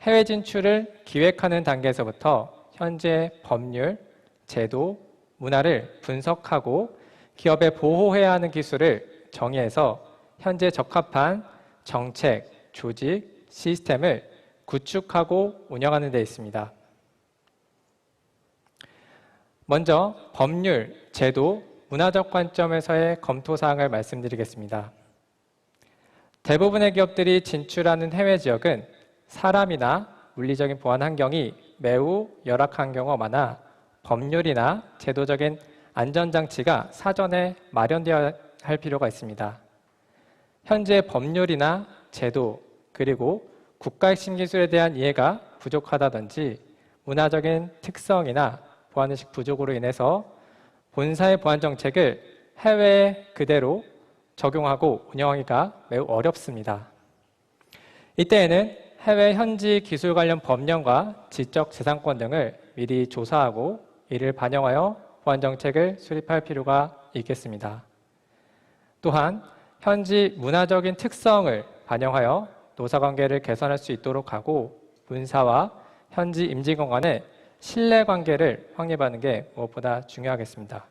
해외 진출을 기획하는 단계에서부터 현재 법률, 제도, 문화를 분석하고 기업에 보호해야 하는 기술을 정의해서 현재 적합한 정책, 조직, 시스템을 구축하고 운영하는 데 있습니다. 먼저 법률, 제도, 문화적 관점에서의 검토 사항을 말씀드리겠습니다. 대부분의 기업들이 진출하는 해외 지역은 사람이나 물리적인 보안 환경이 매우 열악한 경우가 많아 법률이나 제도적인 안전장치가 사전에 마련되어야 할 필요가 있습니다. 현재 법률이나 제도, 그리고 국가 핵심 기술에 대한 이해가 부족하다든지 문화적인 특성이나 보안의식 부족으로 인해서 본사의 보안 정책을 해외에 그대로 적용하고 운영하기가 매우 어렵습니다. 이때에는 해외 현지 기술 관련 법령과 지적재산권 등을 미리 조사하고 이를 반영하여 보안 정책을 수립할 필요가 있겠습니다. 또한 현지 문화적인 특성을 반영하여 노사관계를 개선할 수 있도록 하고 본사와 현지 임직원 간의 신뢰관계를 확립하는 게 무엇보다 중요하겠습니다.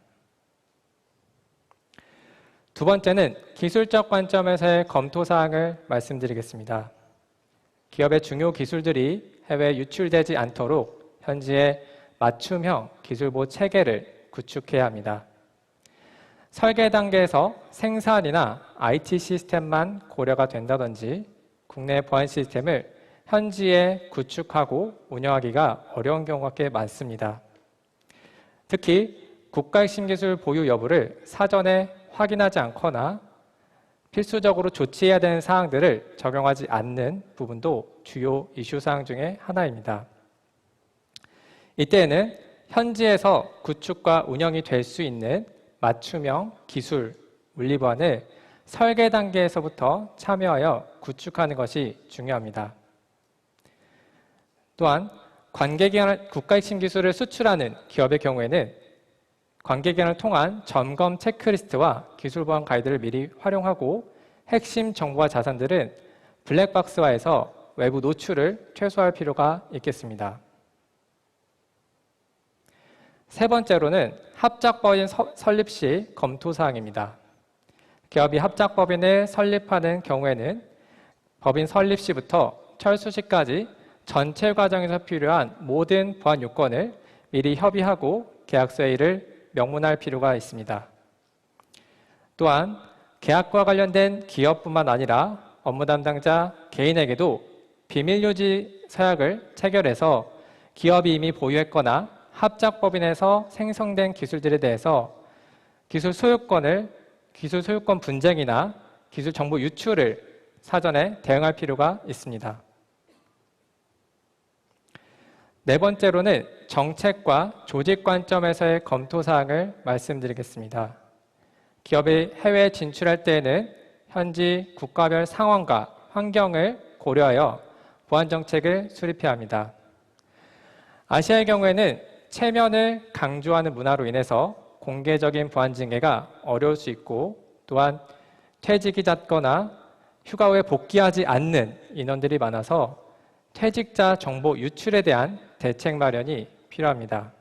두 번째는 기술적 관점에서의 검토 사항을 말씀드리겠습니다. 기업의 중요 기술들이 해외에 유출되지 않도록 현지의 맞춤형 기술보호 체계를 구축해야 합니다. 설계 단계에서 생산이나 IT 시스템만 고려가 된다든지 국내 보안 시스템을 현지에 구축하고 운영하기가 어려운 경우가 꽤 많습니다. 특히 국가 핵심 기술 보유 여부를 사전에 확인하지 않거나 필수적으로 조치해야 되는 사항들을 적용하지 않는 부분도 주요 이슈 사항 중에 하나입니다. 이때에는 현지에서 구축과 운영이 될 수 있는 맞춤형 기술, 물리보안을 설계 단계에서부터 참여하여 구축하는 것이 중요합니다. 또한 관계기관을 국가 핵심 기술을 수출하는 기업의 경우에는 관계기관을 통한 점검 체크리스트와 기술보안 가이드를 미리 활용하고 핵심 정보와 자산들은 블랙박스화해서 외부 노출을 최소화할 필요가 있겠습니다. 세 번째로는 합작법인 설립 시 검토 사항입니다. 기업이 합작법인을 설립하는 경우에는 법인 설립 시부터 철수 시까지 전체 과정에서 필요한 모든 보안 요건을 미리 협의하고 계약서에 이를 명문할 필요가 있습니다. 또한 계약과 관련된 기업뿐만 아니라 업무 담당자 개인에게도 비밀 유지 서약을 체결해서 기업이 이미 보유했거나 합작법인에서 생성된 기술들에 대해서 기술 소유권 분쟁이나 기술 정보 유출을 사전에 대응할 필요가 있습니다. 네 번째로는 정책과 조직 관점에서의 검토 사항을 말씀드리겠습니다. 기업이 해외에 진출할 때에는 현지 국가별 상황과 환경을 고려하여 보안 정책을 수립해야 합니다. 아시아의 경우에는 체면을 강조하는 문화로 인해서 공개적인 보안 징계가 어려울 수 있고 또한 퇴직이 잦거나 휴가 후에 복귀하지 않는 인원들이 많아서 퇴직자 정보 유출에 대한 대책 마련이 필요합니다.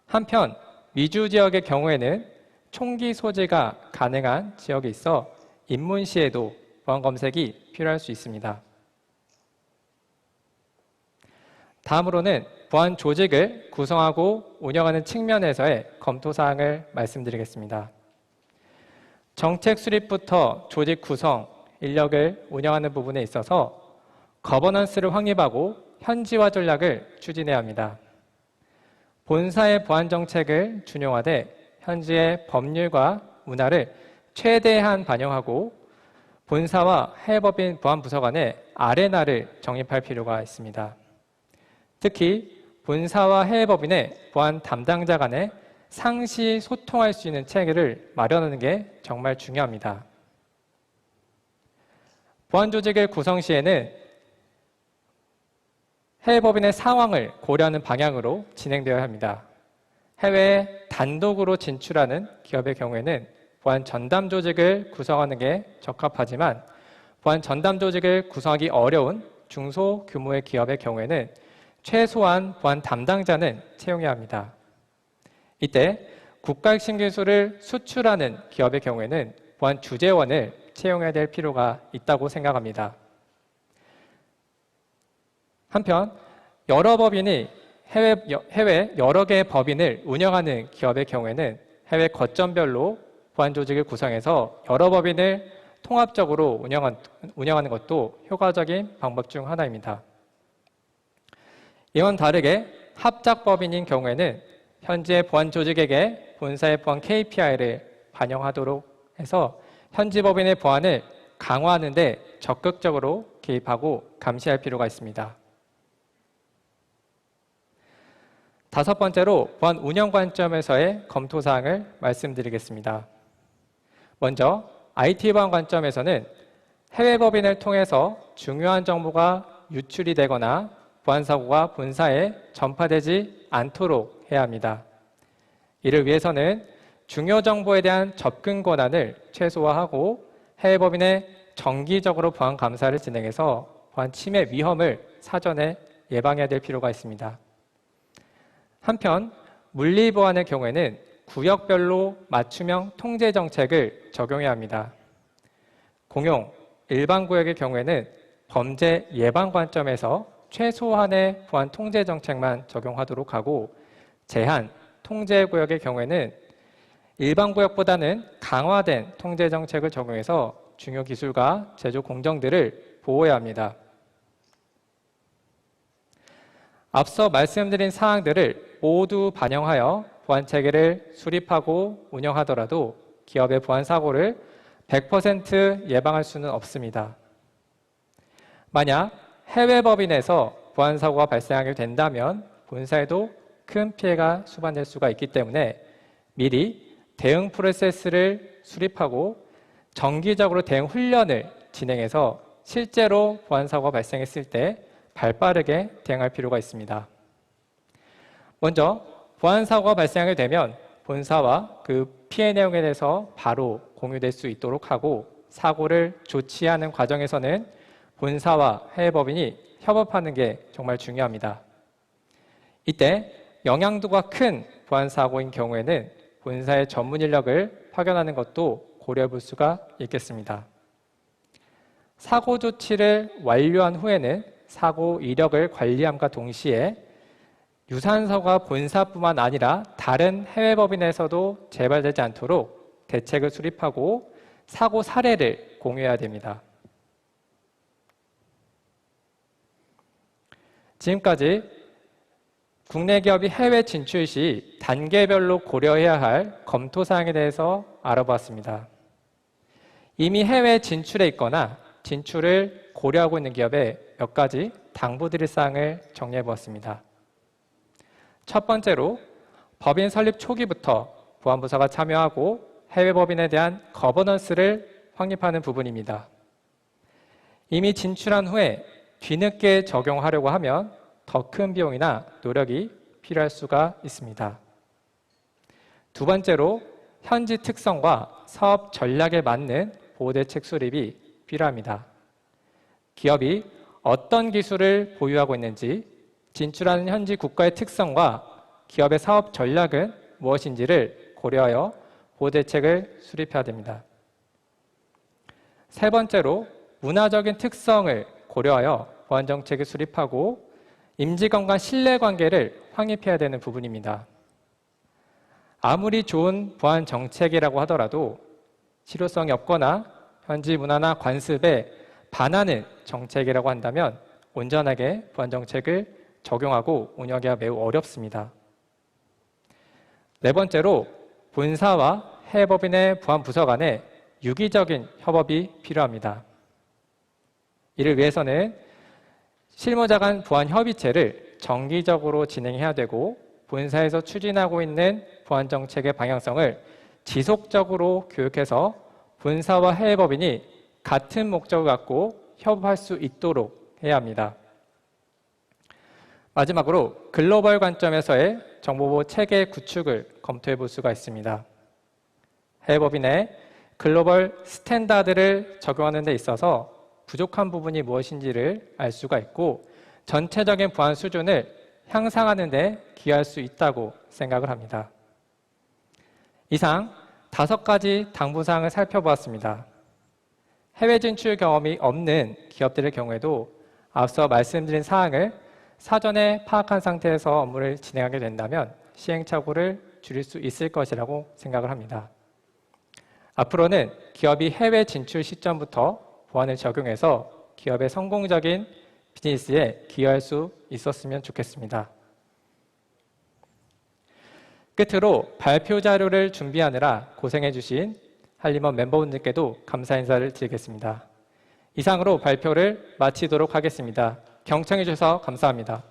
한편 미주 지역의 경우에는 총기 소지가 가능한 지역에 있어 입문 시에도 보안 검색이 필요할 수 있습니다. 다음으로는 보안 조직을 구성하고 운영하는 측면에서의 검토 사항을 말씀드리겠습니다. 정책 수립부터 조직 구성, 인력을 운영하는 부분에 있어서 거버넌스를 확립하고 현지화 전략을 추진해야 합니다. 본사의 보안 정책을 준용하되 현지의 법률과 문화를 최대한 반영하고 본사와 해외법인 보안부서 간에 아레나를 정립할 필요가 있습니다. 특히 본사와 해외법인의 보안 담당자 간에 상시 소통할 수 있는 체계를 마련하는 게 정말 중요합니다. 보안 조직을 구성 시에는 해외법인의 상황을 고려하는 방향으로 진행되어야 합니다. 해외에 단독으로 진출하는 기업의 경우에는 보안 전담 조직을 구성하는 게 적합하지만 보안 전담 조직을 구성하기 어려운 중소규모의 기업의 경우에는 최소한 보안 담당자는 채용해야 합니다. 이때 국가 핵심 기술을 수출하는 기업의 경우에는 보안 주재원을 채용해야 될 필요가 있다고 생각합니다. 한편 여러 법인이 해외 여러 개의 법인을 운영하는 기업의 경우에는 해외 거점별로 보안 조직을 구성해서 여러 법인을 통합적으로 운영하는 것도 효과적인 방법 중 하나입니다. 이와는 다르게 합작법인인 경우에는 현재 보안 조직에게 본사의 보안 KPI를 반영하도록 해서 현지 법인의 보안을 강화하는 데 적극적으로 개입하고 감시할 필요가 있습니다. 다섯 번째로 보안 운영 관점에서의 검토 사항을 말씀드리겠습니다. 먼저 IT 보안 관점에서는 해외 법인을 통해서 중요한 정보가 유출이 되거나 보안 사고가 본사에 전파되지 않도록 해야 합니다. 이를 위해서는 중요 정보에 대한 접근 권한을 최소화하고 해외 법인에 정기적으로 보안 감사를 진행해서 보안 침해 위험을 사전에 예방해야 될 필요가 있습니다. 한편 물리 보안의 경우에는 구역별로 맞춤형 통제 정책을 적용해야 합니다. 공용, 일반 구역의 경우에는 범죄 예방 관점에서 최소한의 보안 통제 정책만 적용하도록 하고 제한, 통제 구역의 경우에는 일반 구역보다는 강화된 통제 정책을 적용해서 중요 기술과 제조 공정들을 보호해야 합니다. 앞서 말씀드린 사항들을 모두 반영하여 보안 체계를 수립하고 운영하더라도 기업의 보안 사고를 100% 예방할 수는 없습니다. 만약 해외 법인에서 보안 사고가 발생하게 된다면 본사에도 큰 피해가 수반될 수가 있기 때문에 미리 대응 프로세스를 수립하고 정기적으로 대응 훈련을 진행해서 실제로 보안 사고가 발생했을 때 발빠르게 대응할 필요가 있습니다. 먼저 보안 사고가 발생하게 되면 본사와 그 피해 내용에 대해서 바로 공유될 수 있도록 하고 사고를 조치하는 과정에서는 본사와 해외 법인이 협업하는 게 정말 중요합니다. 이때 영향도가 큰 보안 사고인 경우에는 본사의 전문 인력을 파견하는 것도 고려해 볼 수가 있겠습니다. 사고 조치를 완료한 후에는 사고 이력을 관리함과 동시에 유사한 사고가 본사뿐만 아니라 다른 해외 법인에서도 재발되지 않도록 대책을 수립하고 사고 사례를 공유해야 됩니다. 지금까지 국내 기업이 해외 진출 시 단계별로 고려해야 할 검토 사항에 대해서 알아보았습니다. 이미 해외 진출해 있거나 진출을 고려하고 있는 기업에 몇 가지 당부드릴 사항을 정리해 보았습니다. 첫 번째로 법인 설립 초기부터 보안부서가 참여하고 해외 법인에 대한 거버넌스를 확립하는 부분입니다. 이미 진출한 후에 뒤늦게 적용하려고 하면 더 큰 비용이나 노력이 필요할 수가 있습니다. 두 번째로 현지 특성과 사업 전략에 맞는 보호대책 수립이 필요합니다. 기업이 어떤 기술을 보유하고 있는지, 진출하는 현지 국가의 특성과 기업의 사업 전략은 무엇인지를 고려하여 보호대책을 수립해야 됩니다. 세 번째로 문화적인 특성을 고려하여 보안정책을 수립하고 임직원 신뢰관계를 확립해야 되는 부분입니다. 아무리 좋은 보안 정책이라고 하더라도 실효성이 없거나 현지 문화나 관습에 반하는 정책이라고 한다면 온전하게 보안 정책을 적용하고 운영하기가 매우 어렵습니다. 네 번째로 본사와 해외 법인의 보안 부서 간에 유기적인 협업이 필요합니다. 이를 위해서는 실무자 간 보안 협의체를 정기적으로 진행해야 되고 본사에서 추진하고 있는 보안 정책의 방향성을 지속적으로 교육해서 본사와 해외법인이 같은 목적을 갖고 협업할 수 있도록 해야 합니다. 마지막으로 글로벌 관점에서의 정보보호 체계 구축을 검토해 볼 수가 있습니다. 해외법인의 글로벌 스탠다드를 적용하는 데 있어서 부족한 부분이 무엇인지를 알 수가 있고 전체적인 보안 수준을 향상하는 데 기여할 수 있다고 생각을 합니다. 이상 5가지 당부사항을 살펴보았습니다. 해외 진출 경험이 없는 기업들의 경우에도 앞서 말씀드린 사항을 사전에 파악한 상태에서 업무를 진행하게 된다면 시행착오를 줄일 수 있을 것이라고 생각을 합니다. 앞으로는 기업이 해외 진출 시점부터 보안을 적용해서 기업의 성공적인 비즈니스에 기여할 수 있었으면 좋겠습니다. 끝으로 발표 자료를 준비하느라 고생해 주신 한림원 멤버분들께도 감사 인사를 드리겠습니다. 이상으로 발표를 마치도록 하겠습니다. 경청해 주셔서 감사합니다.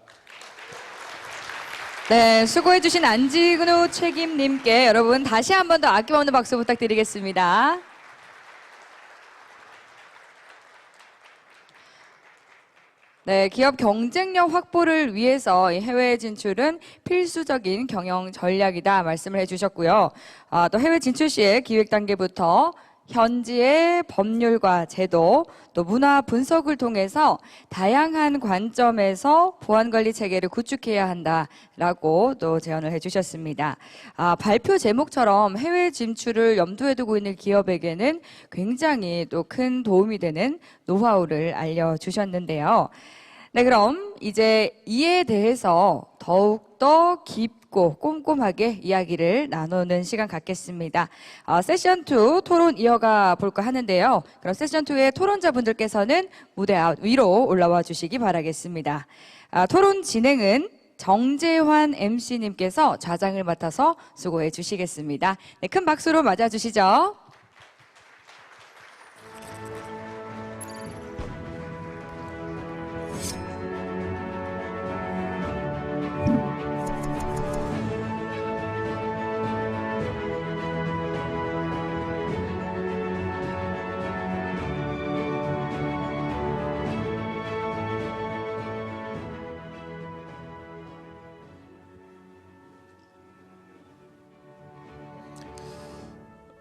네, 수고해주신 안진우 책임님께 여러분 다시 한 번 더 아낌없는 박수 부탁드리겠습니다. 네, 기업 경쟁력 확보를 위해서 이 해외 진출은 필수적인 경영 전략이다 말씀을 해주셨고요. 또 해외 진출 시에 기획 단계부터 현지의 법률과 제도, 또 문화 분석을 통해서 다양한 관점에서 보안관리 체계를 구축해야 한다라고 또 제언을 해주셨습니다. 발표 제목처럼 해외 진출을 염두에 두고 있는 기업에게는 굉장히 또 큰 도움이 되는 노하우를 알려주셨는데요. 네, 그럼 이제 이에 대해서 더욱더 깊고 꼼꼼하게 이야기를 나누는 시간 갖겠습니다. 세션 2 토론 이어가 볼까 하는데요. 그럼 세션 2의 토론자분들께서는 무대 위로 올라와 주시기 바라겠습니다. 토론 진행은 정재환 MC님께서 좌장을 맡아서 수고해 주시겠습니다. 네, 큰 박수로 맞아 주시죠.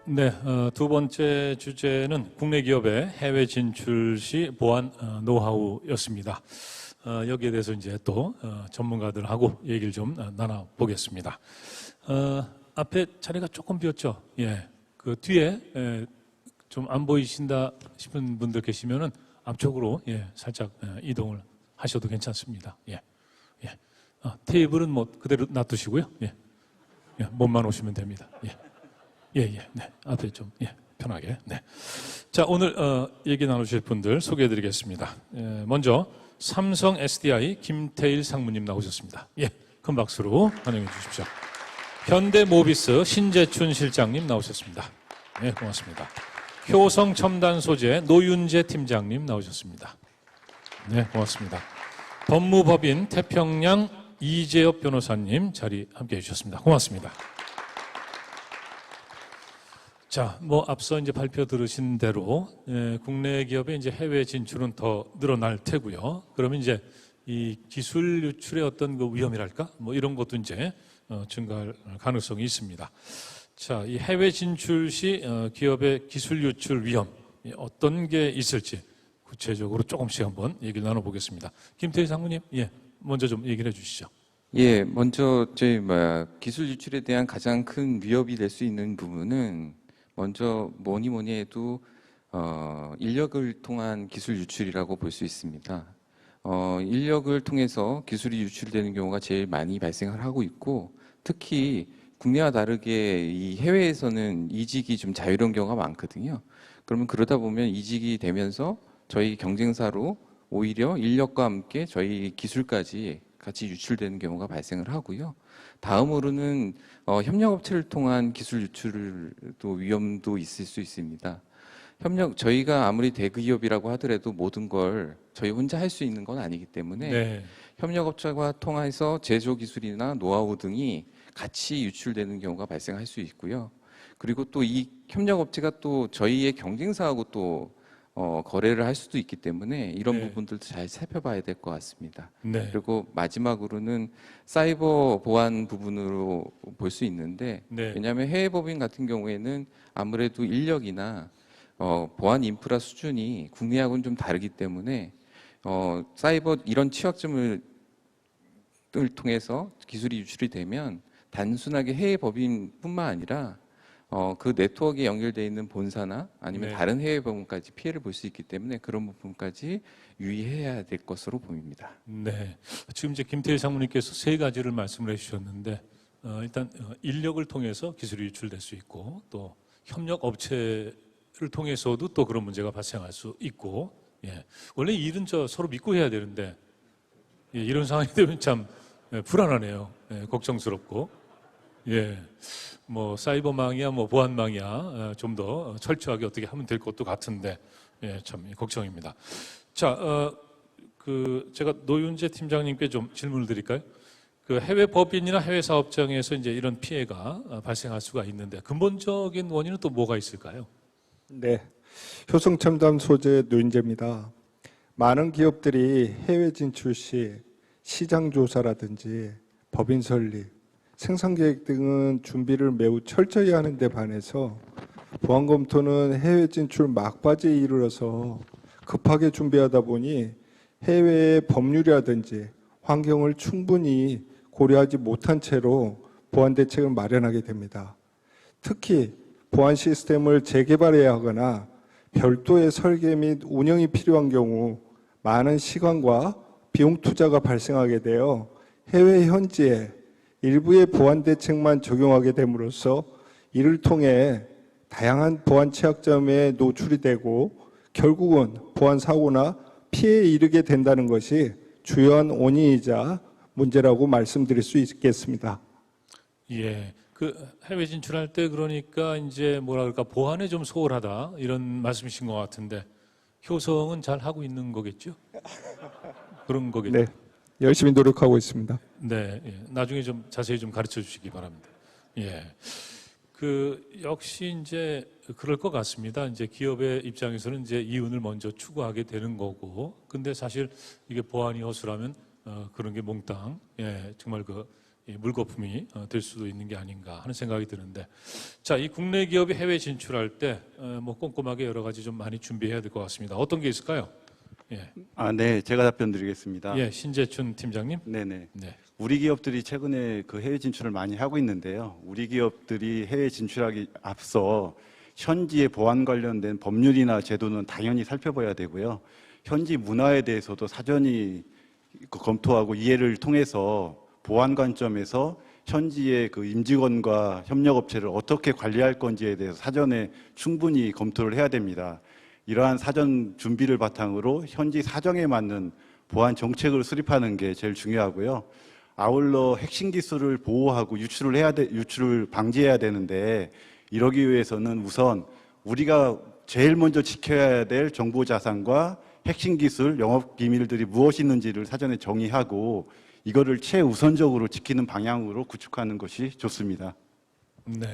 네, 두 번째 주제는 국내 기업의 해외 진출 시 보안 노하우였습니다. 여기에 대해서 이제 또 전문가들하고 얘기를 좀 나눠보겠습니다. 앞에 자리가 조금 비었죠? 예, 그 뒤에 좀 안 보이신다 싶은 분들 계시면은 앞쪽으로 살짝 이동을 하셔도 괜찮습니다. 예, 예. 테이블은 뭐 그대로 놔두시고요. 예, 몸만 오시면 됩니다. 예. 네. 앞에 좀, 편하게. 네. 자, 오늘, 얘기 나누실 분들 소개해 드리겠습니다. 먼저, 삼성 SDI 김태일 상무님 나오셨습니다. 큰 박수로 환영해 주십시오. 현대모비스 신재춘 실장님 나오셨습니다. 네, 고맙습니다. 효성 첨단 소재 노윤재 팀장님 나오셨습니다. 네, 고맙습니다. 법무법인 태평양 이재엽 변호사님 자리 함께 해주셨습니다. 고맙습니다. 자, 뭐 앞서 이제 발표 들으신 대로 국내 기업의 이제 해외 진출은 더 늘어날 테고요. 그러면 이제 이 기술 유출의 어떤 그 위험이랄까, 뭐 이런 것도 이제 증가할 가능성이 있습니다. 자, 이 해외 진출 시 기업의 기술 유출 위험 어떤 게 있을지 구체적으로 조금씩 한번 얘기를 나눠보겠습니다. 김태희 상무님, 먼저 좀 얘기를 해주시죠. 먼저 저희 기술 유출에 대한 가장 큰 위협이 될 수 있는 부분은 먼저 뭐니 해도 인력을 통한 기술 유출이라고 볼 수 있습니다. 인력을 통해서 기술이 유출되는 경우가 제일 많이 발생을 하고 있고, 특히 국내와 다르게 이 해외에서는 이직이 좀 자유로운 경우가 많거든요. 그러면 그러다 보면 이직이 되면서 저희 경쟁사로 오히려 인력과 함께 저희 기술까지 같이 유출되는 경우가 발생을 하고요. 다음으로는 협력업체를 통한 기술 유출도 위험도 있을 수 있습니다. 저희가 아무리 대기업이라고 하더라도 모든 걸 저희 혼자 할 수 있는 건 아니기 때문에 네. 협력업체와 통해서 제조 기술이나 노하우 등이 같이 유출되는 경우가 발생할 수 있고요. 그리고 또 이 협력업체가 또 저희의 경쟁사하고 또 거래를 할 수도 있기 때문에 이런 네. 부분들도 잘 살펴봐야 될 것 같습니다. 네. 그리고 마지막으로는 사이버 보안 부분으로 볼 수 있는데 네. 왜냐하면 해외 법인 같은 경우에는 아무래도 인력이나 보안 인프라 수준이 국내하고는 좀 다르기 때문에 사이버 이런 취약점을 통해서 기술이 유출이 되면 단순하게 해외 법인뿐만 아니라 그 네트워크에 연결되어 있는 본사나 아니면 네. 다른 해외 법인까지 피해를 볼 수 있기 때문에 그런 부분까지 유의해야 될 것으로 보입니다. 네. 지금 이제 김태일 상무님께서 세 가지를 말씀을 해주셨는데 일단 인력을 통해서 기술이 유출될 수 있고 또 협력 업체를 통해서도 또 그런 문제가 발생할 수 있고 예. 원래 일은 서로 믿고 해야 되는데 예, 이런 상황이 되면 참 불안하네요. 예, 걱정스럽고 예. 뭐 사이버망이야 뭐 보안망이야 좀 더 철저하게 어떻게 하면 될 것도 같은데 예, 참 걱정입니다. 자, 제가 노윤재 팀장님께 좀 질문을 드릴까요? 그 해외 법인이나 해외 사업장에서 이제 이런 피해가 발생할 수가 있는데 근본적인 원인은 또 뭐가 있을까요? 네, 효성첨단 소재 노인재입니다. 많은 기업들이 해외 진출 시 시장 조사라든지 법인 설립, 생산 계획 등은 준비를 매우 철저히 하는데 반해서 보안 검토는 해외 진출 막바지에 이르러서 급하게 준비하다 보니 해외의 법률이라든지 환경을 충분히 고려하지 못한 채로 보안 대책을 마련하게 됩니다. 특히 보안 시스템을 재개발해야 하거나 별도의 설계 및 운영이 필요한 경우 많은 시간과 비용 투자가 발생하게 되어 해외 현지에 일부의 보안 대책만 적용하게 됨으로써 이를 통해 다양한 보안 취약점에 노출이 되고 결국은 보안 사고나 피해에 이르게 된다는 것이 주요한 원인이자 문제라고 말씀드릴 수 있겠습니다. 예. 그 해외 진출할 때 그러니까 이제 뭐라 그럴까 보안에 좀 소홀하다 이런 말씀이신 것 같은데 효성은 잘 하고 있는 거겠죠? 그런 거겠죠? 네, 열심히 노력하고 있습니다. 네, 예. 나중에 좀 자세히 좀 가르쳐 주시기 바랍니다. 예. 역시 이제 그럴 것 같습니다. 이제 기업의 입장에서는 이제 이윤을 먼저 추구하게 되는 거고, 근데 사실 이게 보안이 허술하면 그런 게 몽땅, 예, 정말 물거품이 될 수도 있는 게 아닌가 하는 생각이 드는데, 자, 이 국내 기업이 해외 진출할 때 뭐 꼼꼼하게 여러 가지 좀 많이 준비해야 될 것 같습니다. 어떤 게 있을까요? 예, 네, 제가 답변 드리겠습니다. 예, 신재춘 팀장님. 네네. 네. 우리 기업들이 최근에 그 해외 진출을 많이 하고 있는데요. 우리 기업들이 해외 진출하기 앞서 현지의 보안 관련된 법률이나 제도는 당연히 살펴봐야 되고요. 현지 문화에 대해서도 사전히 검토하고 이해를 통해서 보안 관점에서 현지의 그 임직원과 협력업체를 어떻게 관리할 건지에 대해서 사전에 충분히 검토를 해야 됩니다. 이러한 사전 준비를 바탕으로 현지 사정에 맞는 보안 정책을 수립하는 게 제일 중요하고요. 아울러 핵심 기술을 보호하고 유출을 방지해야 되는데 이러기 위해서는 우선 우리가 제일 먼저 지켜야 될 정보 자산과 핵심 기술, 영업 기밀들이 무엇이 있는지를 사전에 정의하고 이거를 최우선적으로 지키는 방향으로 구축하는 것이 좋습니다. 네.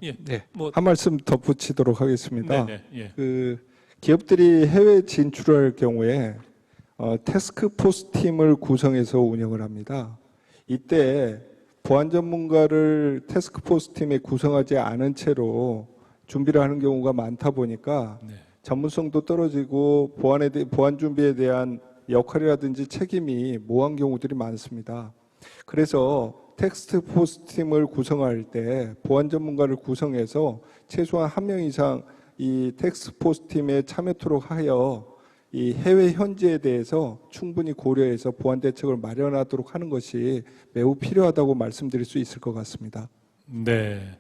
예. 네, 뭐, 한 말씀 덧붙이도록 하겠습니다. 네, 네, 예. 그 기업들이 해외 진출할 경우에 태스크포스 팀을 구성해서 운영을 합니다. 이때 보안 전문가를 태스크포스 팀에 구성하지 않은 채로 준비를 하는 경우가 많다 보니까 네. 전문성도 떨어지고 보안 준비에 대한 역할이라든지 책임이 모호한 경우들이 많습니다. 그래서 태스크포스 팀을 구성할 때 보안 전문가를 구성해서 최소한 한 명 이상 이 태스크포스 팀에 참여토록 하여 이 해외 현지에 대해서 충분히 고려해서 보안 대책을 마련하도록 하는 것이 매우 필요하다고 말씀드릴 수 있을 것 같습니다. 네.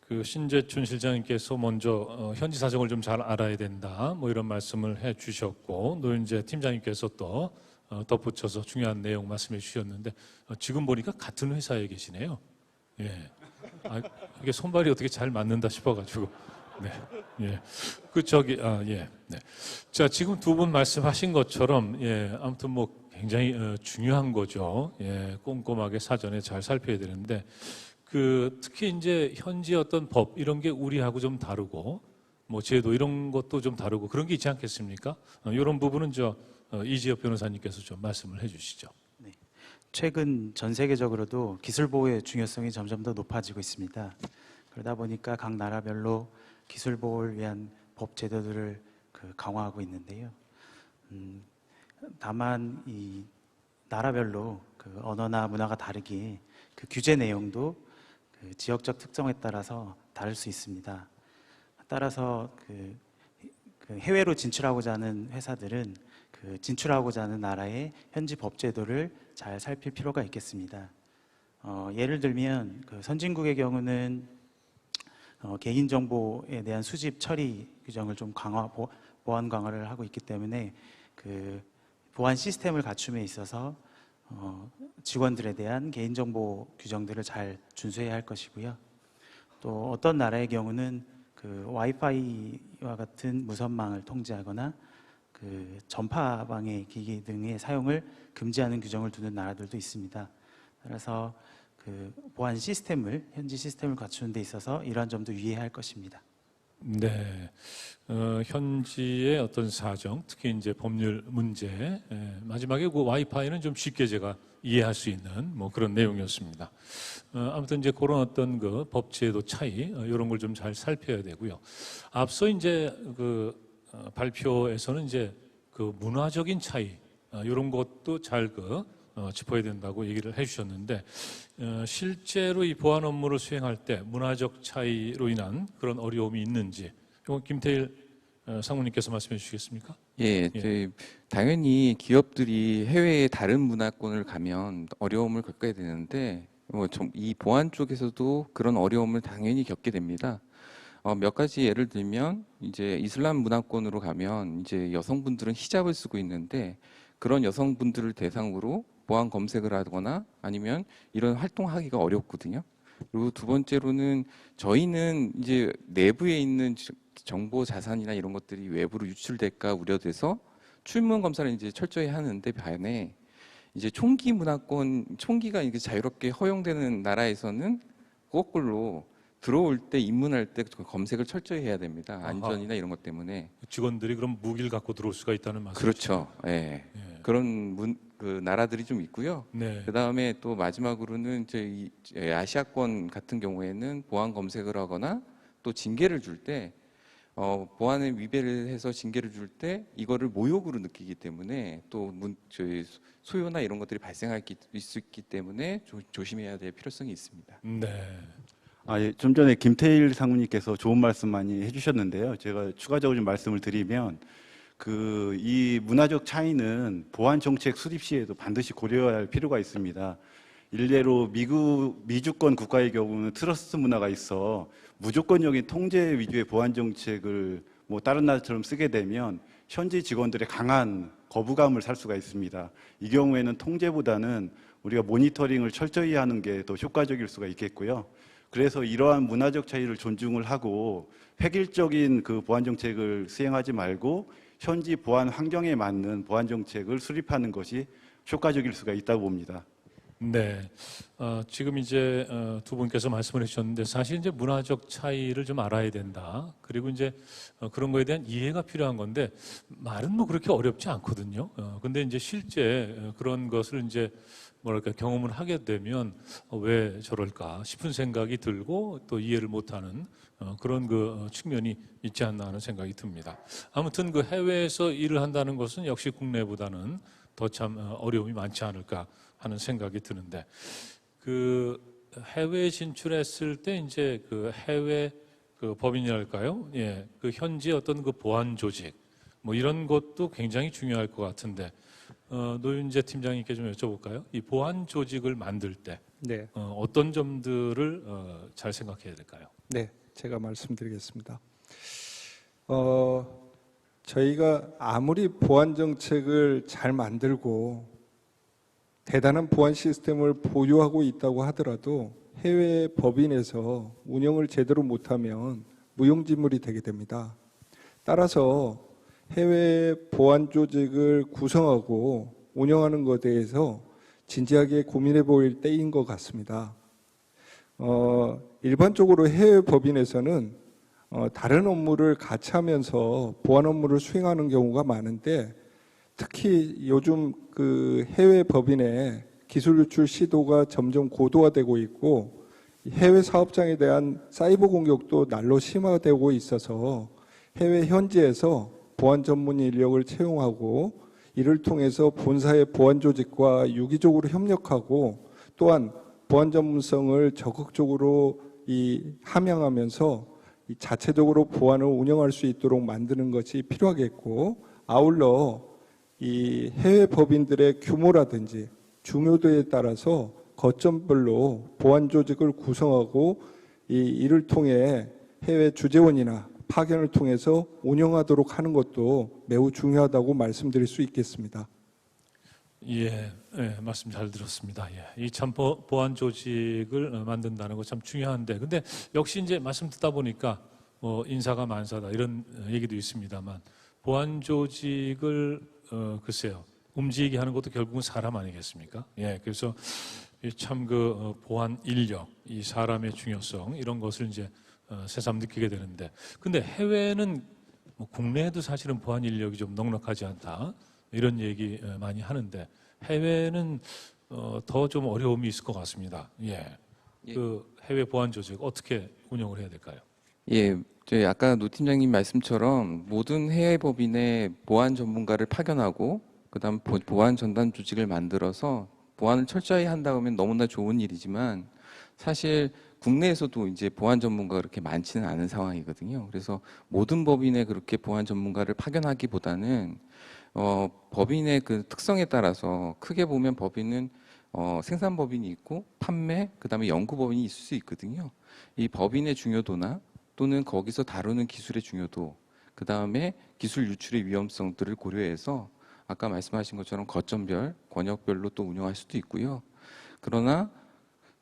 그 신재춘 실장님께서 먼저 현지 사정을 좀 잘 알아야 된다. 뭐 이런 말씀을 해 주셨고, 노윤재 팀장님께서 또 덧붙여서 중요한 내용 말씀해 주셨는데 지금 보니까 같은 회사에 계시네요. 예. 이게 손발이 어떻게 잘 맞는다 싶어가지고 네, 예. 예, 네. 자, 지금 두 분 말씀하신 것처럼, 예, 아무튼 뭐 굉장히 중요한 거죠. 예, 꼼꼼하게 사전에 잘 살펴야 되는데, 특히 이제 현지 어떤 법 이런 게 우리하고 좀 다르고, 뭐 제도 이런 것도 좀 다르고 그런 게 있지 않겠습니까? 이런 부분은 이지엽 변호사님께서 좀 말씀을 해주시죠. 최근 전 세계적으로도 기술 보호의 중요성이 점점 더 높아지고 있습니다. 그러다 보니까 각 나라별로 기술 보호를 위한 법 제도들을 강화하고 있는데요. 다만 이 나라별로 언어나 문화가 다르기에 규제 내용도 지역적 특성에 따라서 다를 수 있습니다. 따라서 해외로 진출하고자 하는 회사들은 진출하고자 하는 나라의 현지 법 제도를 잘 살필 필요가 있겠습니다. 예를 들면 선진국의 경우는 개인정보에 대한 수집 처리 규정을 좀 보안 강화를 하고 있기 때문에 보안 시스템을 갖춤에 있어서 직원들에 대한 개인정보 규정들을 잘 준수해야 할 것이고요. 또 어떤 나라의 경우는 와이파이와 같은 무선망을 통제하거나 전파방해 기기 등의 사용을 금지하는 규정을 두는 나라들도 있습니다. 따라서 보안 시스템을 현지 시스템을 갖추는 데 있어서 이러한 점도 유의해야 할 것입니다. 네, 현지의 어떤 사정, 특히 이제 법률 문제, 마지막에 와이파이는 좀 쉽게 제가 이해할 수 있는 뭐 그런 내용이었습니다. 아무튼 이제 그런 어떤 법제도 차이 이런 걸 좀 잘 살펴야 되고요. 앞서 이제 발표에서는 이제 문화적인 차이 이런 것도 잘 짚어야 된다고 얘기를 해주셨는데 실제로 이 보안 업무를 수행할 때 문화적 차이로 인한 그런 어려움이 있는지 이건 김태일 상무님께서 말씀해 주시겠습니까? 예, 당연히 기업들이 해외의 다른 문화권을 가면 어려움을 겪게 되는데 이 보안 쪽에서도 그런 어려움을 당연히 겪게 됩니다. 몇 가지 예를 들면 이제 이슬람 문화권으로 가면 이제 여성분들은 히잡을 쓰고 있는데 그런 여성분들을 대상으로 보안 검색을 하거나 아니면 이런 활동하기가 어렵거든요. 그리고 두 번째로는 저희는 이제 내부에 있는 정보 자산이나 이런 것들이 외부로 유출될까 우려돼서 출문 검사를 이제 철저히 하는데 반해 이제 총기 문화권, 총기가 이게 자유롭게 허용되는 나라에서는 거꾸로 들어올 때 입문할 때 검색을 철저히 해야 됩니다. 안전이나 이런 것 때문에. 직원들이 그럼 무기를 갖고 들어올 수가 있다는 말씀이시죠? 그렇죠. 예. 그런 나라들이 좀 있고요. 네. 그 다음에 또 마지막으로는 저희 아시아권 같은 경우에는 보안 검색을 하거나 또 징계를 줄 때 보안에 위배를 해서 징계를 줄 때 이거를 모욕으로 느끼기 때문에 또 저희 소요나 이런 것들이 발생할 수 있기 때문에 조심해야 될 필요성이 있습니다. 네. 예, 좀 전에 김태일 상무님께서 좋은 말씀 많이 해주셨는데요. 제가 추가적으로 좀 말씀을 드리면 이 문화적 차이는 보안 정책 수립 시에도 반드시 고려해야 할 필요가 있습니다. 일례로 미주권 국가의 경우는 트러스트 문화가 있어 무조건적인 통제 위주의 보안 정책을 다른 나라처럼 쓰게 되면 현지 직원들의 강한 거부감을 살 수가 있습니다. 이 경우에는 통제보다는 우리가 모니터링을 철저히 하는 게 더 효과적일 수가 있겠고요. 그래서 이러한 문화적 차이를 존중을 하고 획일적인 보안 정책을 수행하지 말고 현지 보안 환경에 맞는 보안 정책을 수립하는 것이 효과적일 수가 있다고 봅니다. 네, 지금 이제 두 분께서 말씀을 해주셨는데 사실 이제 문화적 차이를 좀 알아야 된다. 그리고 이제 그런 거에 대한 이해가 필요한 건데 말은 뭐 그렇게 어렵지 않거든요. 근데 이제 실제 그런 것을 이제 경험을 하게 되면 왜 저럴까 싶은 생각이 들고 또 이해를 못하는 그런 측면이 있지 않나 하는 생각이 듭니다. 아무튼 해외에서 일을 한다는 것은 역시 국내보다는 더 참 어려움이 많지 않을까 하는 생각이 드는데 해외 진출했을 때 이제 해외 법인이랄까요? 예, 현지 어떤 보안 조직 이런 것도 굉장히 중요할 것 같은데 노윤재 팀장님께 좀 여쭤볼까요? 이 보안 조직을 만들 때 네. 어떤 점들을 잘 생각해야 될까요? 네, 제가 말씀드리겠습니다. 저희가 아무리 보안 정책을 잘 만들고 대단한 보안 시스템을 보유하고 있다고 하더라도 해외 법인에서 운영을 제대로 못하면 무용지물이 되게 됩니다. 따라서 해외 보안 조직을 구성하고 운영하는 것에 대해서 진지하게 고민해 볼 때인 것 같습니다. 일반적으로 해외 법인에서는 다른 업무를 같이 하면서 보안 업무를 수행하는 경우가 많은데, 특히 요즘 그 해외 법인의 기술 유출 시도가 점점 고도화되고 있고 해외 사업장에 대한 사이버 공격도 날로 심화되고 있어서 해외 현지에서 보안 전문 인력을 채용하고 이를 통해서 본사의 보안 조직과 유기적으로 협력하고 또한 보안 전문성을 적극적으로 함양하면서 자체적으로 보안을 운영할 수 있도록 만드는 것이 필요하겠고, 아울러 이 해외 법인들의 규모라든지 중요도에 따라서 거점별로 보안 조직을 구성하고 이를 통해 해외 주재원이나 파견을 통해서 운영하도록 하는 것도 매우 중요하다고 말씀드릴 수 있겠습니다. 예, 말씀 잘 들었습니다. 예, 이 참 보안 조직을 만든다는 거 참 중요한데, 근데 역시 이제 말씀 듣다 보니까 인사가 만사다 이런 얘기도 있습니다만, 보안 조직을 글쎄요 움직이게 하는 것도 결국은 사람 아니겠습니까? 예, 그래서 참 보안 인력, 이 사람의 중요성 이런 것을 이제 새삼 느끼게 되는데, 근데 해외는 국내에도 사실은 보안 인력이 좀 넉넉하지 않다 이런 얘기 많이 하는데, 해외는 더 좀 어려움이 있을 것 같습니다. 예, 그 해외 보안 조직 어떻게 운영을 해야 될까요? 예, 저희 아까 노 팀장님 말씀처럼 모든 해외 법인의 보안 전문가를 파견하고 그다음 보안 전담 조직을 만들어서 보안을 철저히 한다고 하면 너무나 좋은 일이지만, 사실 국내에서도 이제 보안 전문가가 그렇게 많지는 않은 상황이거든요. 그래서 모든 법인에 그렇게 보안 전문가를 파견하기보다는 법인의 그 특성에 따라서 크게 보면 법인은 생산 법인이 있고 판매, 그다음에 연구 법인이 있을 수 있거든요. 이 법인의 중요도나 또는 거기서 다루는 기술의 중요도, 그다음에 기술 유출의 위험성들을 고려해서 아까 말씀하신 것처럼 거점별, 권역별로 또 운영할 수도 있고요. 그러나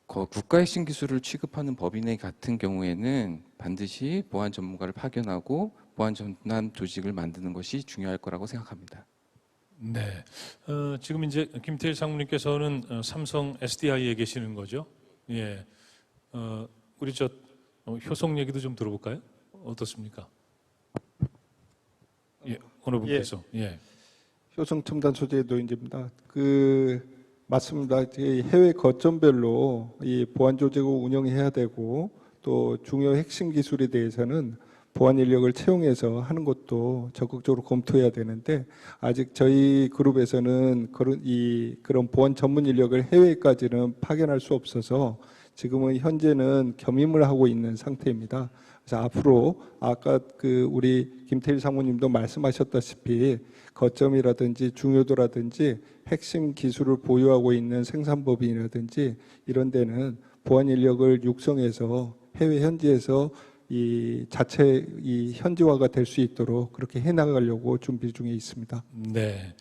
국가 핵심 기술을 취급하는 법인의 같은 경우에는 반드시 보안 전문가를 파견하고 보안 전담 조직을 만드는 것이 중요할 거라고 생각합니다. 네, 지금 이제 김태일 상무님께서는 삼성 SDI에 계시는 거죠? 예, 우리 효성 얘기도 좀 들어볼까요? 어떻습니까? 예, 어느 분께서? 예. 효성 첨단 소재의 노인재입니다. 맞습니다. 해외 거점별로 이 보안 조직을 운영해야 되고, 또 중요 핵심 기술에 대해서는 보안 인력을 채용해서 하는 것도 적극적으로 검토해야 되는데, 아직 저희 그룹에서는 그런 보안 전문 인력을 해외까지는 파견할 수 없어서 지금은 현재는 겸임을 하고 있는 상태입니다. 그래서 앞으로 아까 우리 김태일 상무님도 말씀하셨다시피 거점이라든지 중요도라든지 핵심 기술을 보유하고 있는 생산법인이라든지 이런 데는 보안 인력을 육성해서 해외 현지에서 이 현지화가 될 수 있도록 그렇게 해나가려고 준비 중에 있습니다. 네,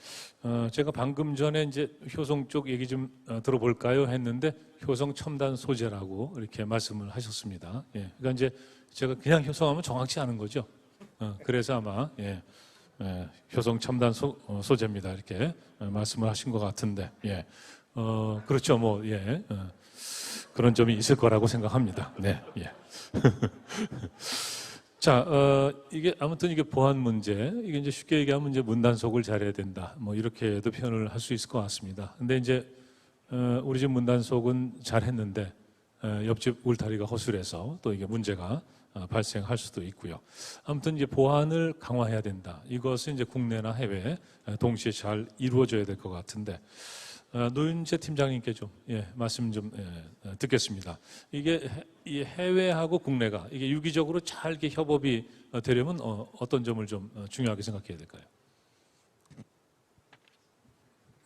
제가 방금 전에 이제 효성 쪽 얘기 좀 들어볼까요 했는데 효성 첨단 소재라고 이렇게 말씀을 하셨습니다. 예, 그러니까 이제 제가 그냥 효성하면 정확치 않은 거죠. 그래서 아마 효성 첨단 소재입니다 이렇게 말씀을 하신 것 같은데, 예, 그렇죠, 그런 점이 있을 거라고 생각합니다. 네, 예. 자, 아무튼 이게 보안 문제, 이게 이제 쉽게 얘기하면 이제 문단속을 잘해야 된다, 이렇게도 표현을 할 수 있을 것 같습니다. 근데 이제 우리 집 문단속은 잘했는데 옆집 울타리가 허술해서 또 이게 문제가 발생할 수도 있고요. 아무튼 이제 보안을 강화해야 된다. 이것은 이제 국내나 해외 동시에 잘 이루어져야 될 것 같은데, 노윤재 팀장님께 좀 말씀 좀 듣겠습니다. 이게 이 해외하고 국내가 이게 유기적으로 잘 이렇게 협업이 되려면 어떤 점을 좀 중요하게 생각해야 될까요?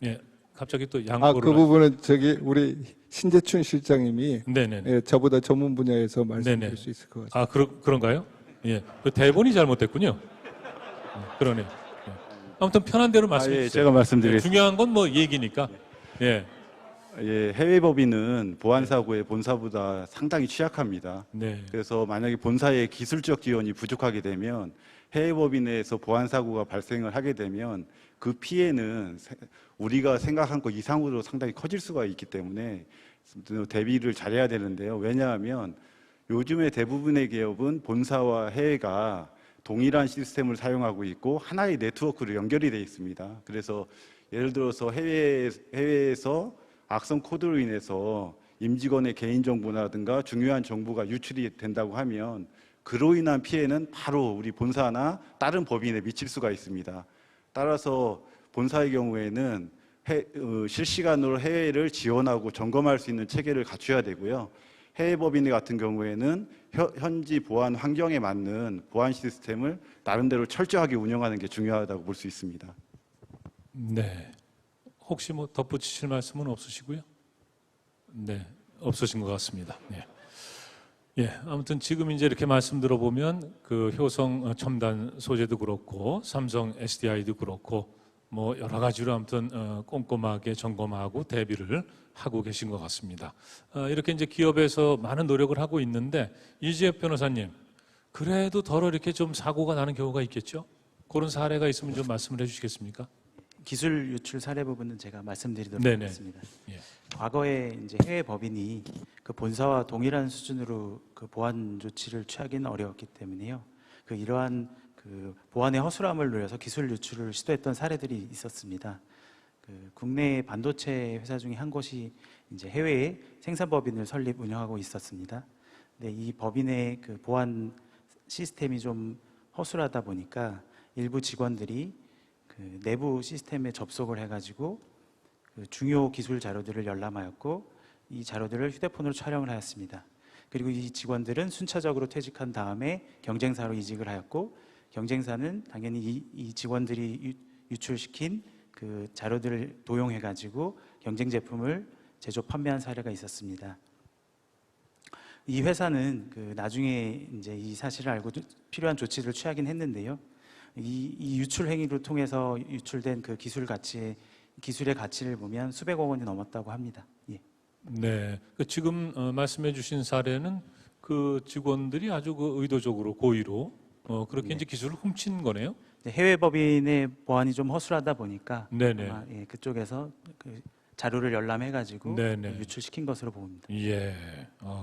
예, 갑자기 또 양보를. 그 부분은 우리 신재춘 실장님이 네네. 저보다 전문 분야에서 말씀드릴 네네. 수 있을 것 같습니다. 그런가요? 예, 그 대본이 잘못됐군요. 그러네. 아무튼 편한 대로 말씀해 주세요. 제가 말씀드리겠습니다. 중요한 건 얘기니까. 예. 예, 해외 법인은 보안 사고의 본사보다 상당히 취약합니다. 네. 그래서 만약에 본사의 기술적 지원이 부족하게 되면 해외 법인에서 보안 사고가 발생을 하게 되면 그 피해는 우리가 생각한 것 이상으로 상당히 커질 수가 있기 때문에 대비를 잘해야 되는데요. 왜냐하면 요즘에 대부분의 기업은 본사와 해외가 동일한 시스템을 사용하고 있고 하나의 네트워크로 연결이 되어 있습니다. 그래서 예를 들어서 해외에서 악성 코드로 인해서 임직원의 개인정보라든가 중요한 정보가 유출이 된다고 하면 그로 인한 피해는 바로 우리 본사나 다른 법인에 미칠 수가 있습니다. 따라서 본사의 경우에는 실시간으로 해외를 지원하고 점검할 수 있는 체계를 갖춰야 되고요. 해외 법인 같은 경우에는 현지 보안 환경에 맞는 보안 시스템을 나름대로 철저하게 운영하는 게 중요하다고 볼 수 있습니다. 네. 혹시 뭐 덧붙이실 말씀은 없으시고요? 네, 없으신 것 같습니다. 네. 예, 아무튼 지금 이제 이렇게 말씀 들어보면 그 효성 첨단 소재도 그렇고 삼성 SDI도 그렇고 뭐 여러 가지로 아무튼 꼼꼼하게 점검하고 대비를 하고 계신 것 같습니다. 이렇게 이제 기업에서 많은 노력을 하고 있는데 이지엽 변호사님, 그래도 덜어 이렇게 좀 사고가 나는 경우가 있겠죠? 그런 사례가 있으면 좀 말씀을 해주시겠습니까? 기술 유출 사례 부분은 제가 말씀드리도록 네네. 하겠습니다. 예. 과거에 이제 해외 법인이 그 본사와 동일한 수준으로 그 보안 조치를 취하기는 어려웠기 때문에요. 그 이러한 그 보안의 허술함을 노려서 기술 유출을 시도했던 사례들이 있었습니다. 그 국내 반도체 회사 중에 한 곳이 이제 해외에 생산 법인을 설립 운영하고 있었습니다. 근데 이 법인의 그 보안 시스템이 좀 허술하다 보니까 일부 직원들이 그 내부 시스템에 접속을 해가지고 그 중요 기술 자료들을 열람하였고 이 자료들을 휴대폰으로 촬영을 하였습니다. 그리고 이 직원들은 순차적으로 퇴직한 다음에 경쟁사로 이직을 하였고 경쟁사는 당연히 이 직원들이 유출시킨 그 자료들을 도용해가지고 경쟁 제품을 제조 판매한 사례가 있었습니다. 이 회사는 그 나중에 이제 이 사실을 알고 필요한 조치를 취하긴 했는데요. 이 유출 행위를 통해서 유출된 그 기술의 가치를 보면 수백억 원이 넘었다고 합니다. 예. 네, 지금 말씀해주신 사례는 그 직원들이 아주 그 의도적으로 고의로 그렇게 네. 이제 기술을 훔친 거네요. 해외 법인의 보안이 좀 허술하다 보니까 네네. 아마 그쪽에서 그 자료를 열람해가지고 네네. 유출시킨 것으로 보입니다. 예,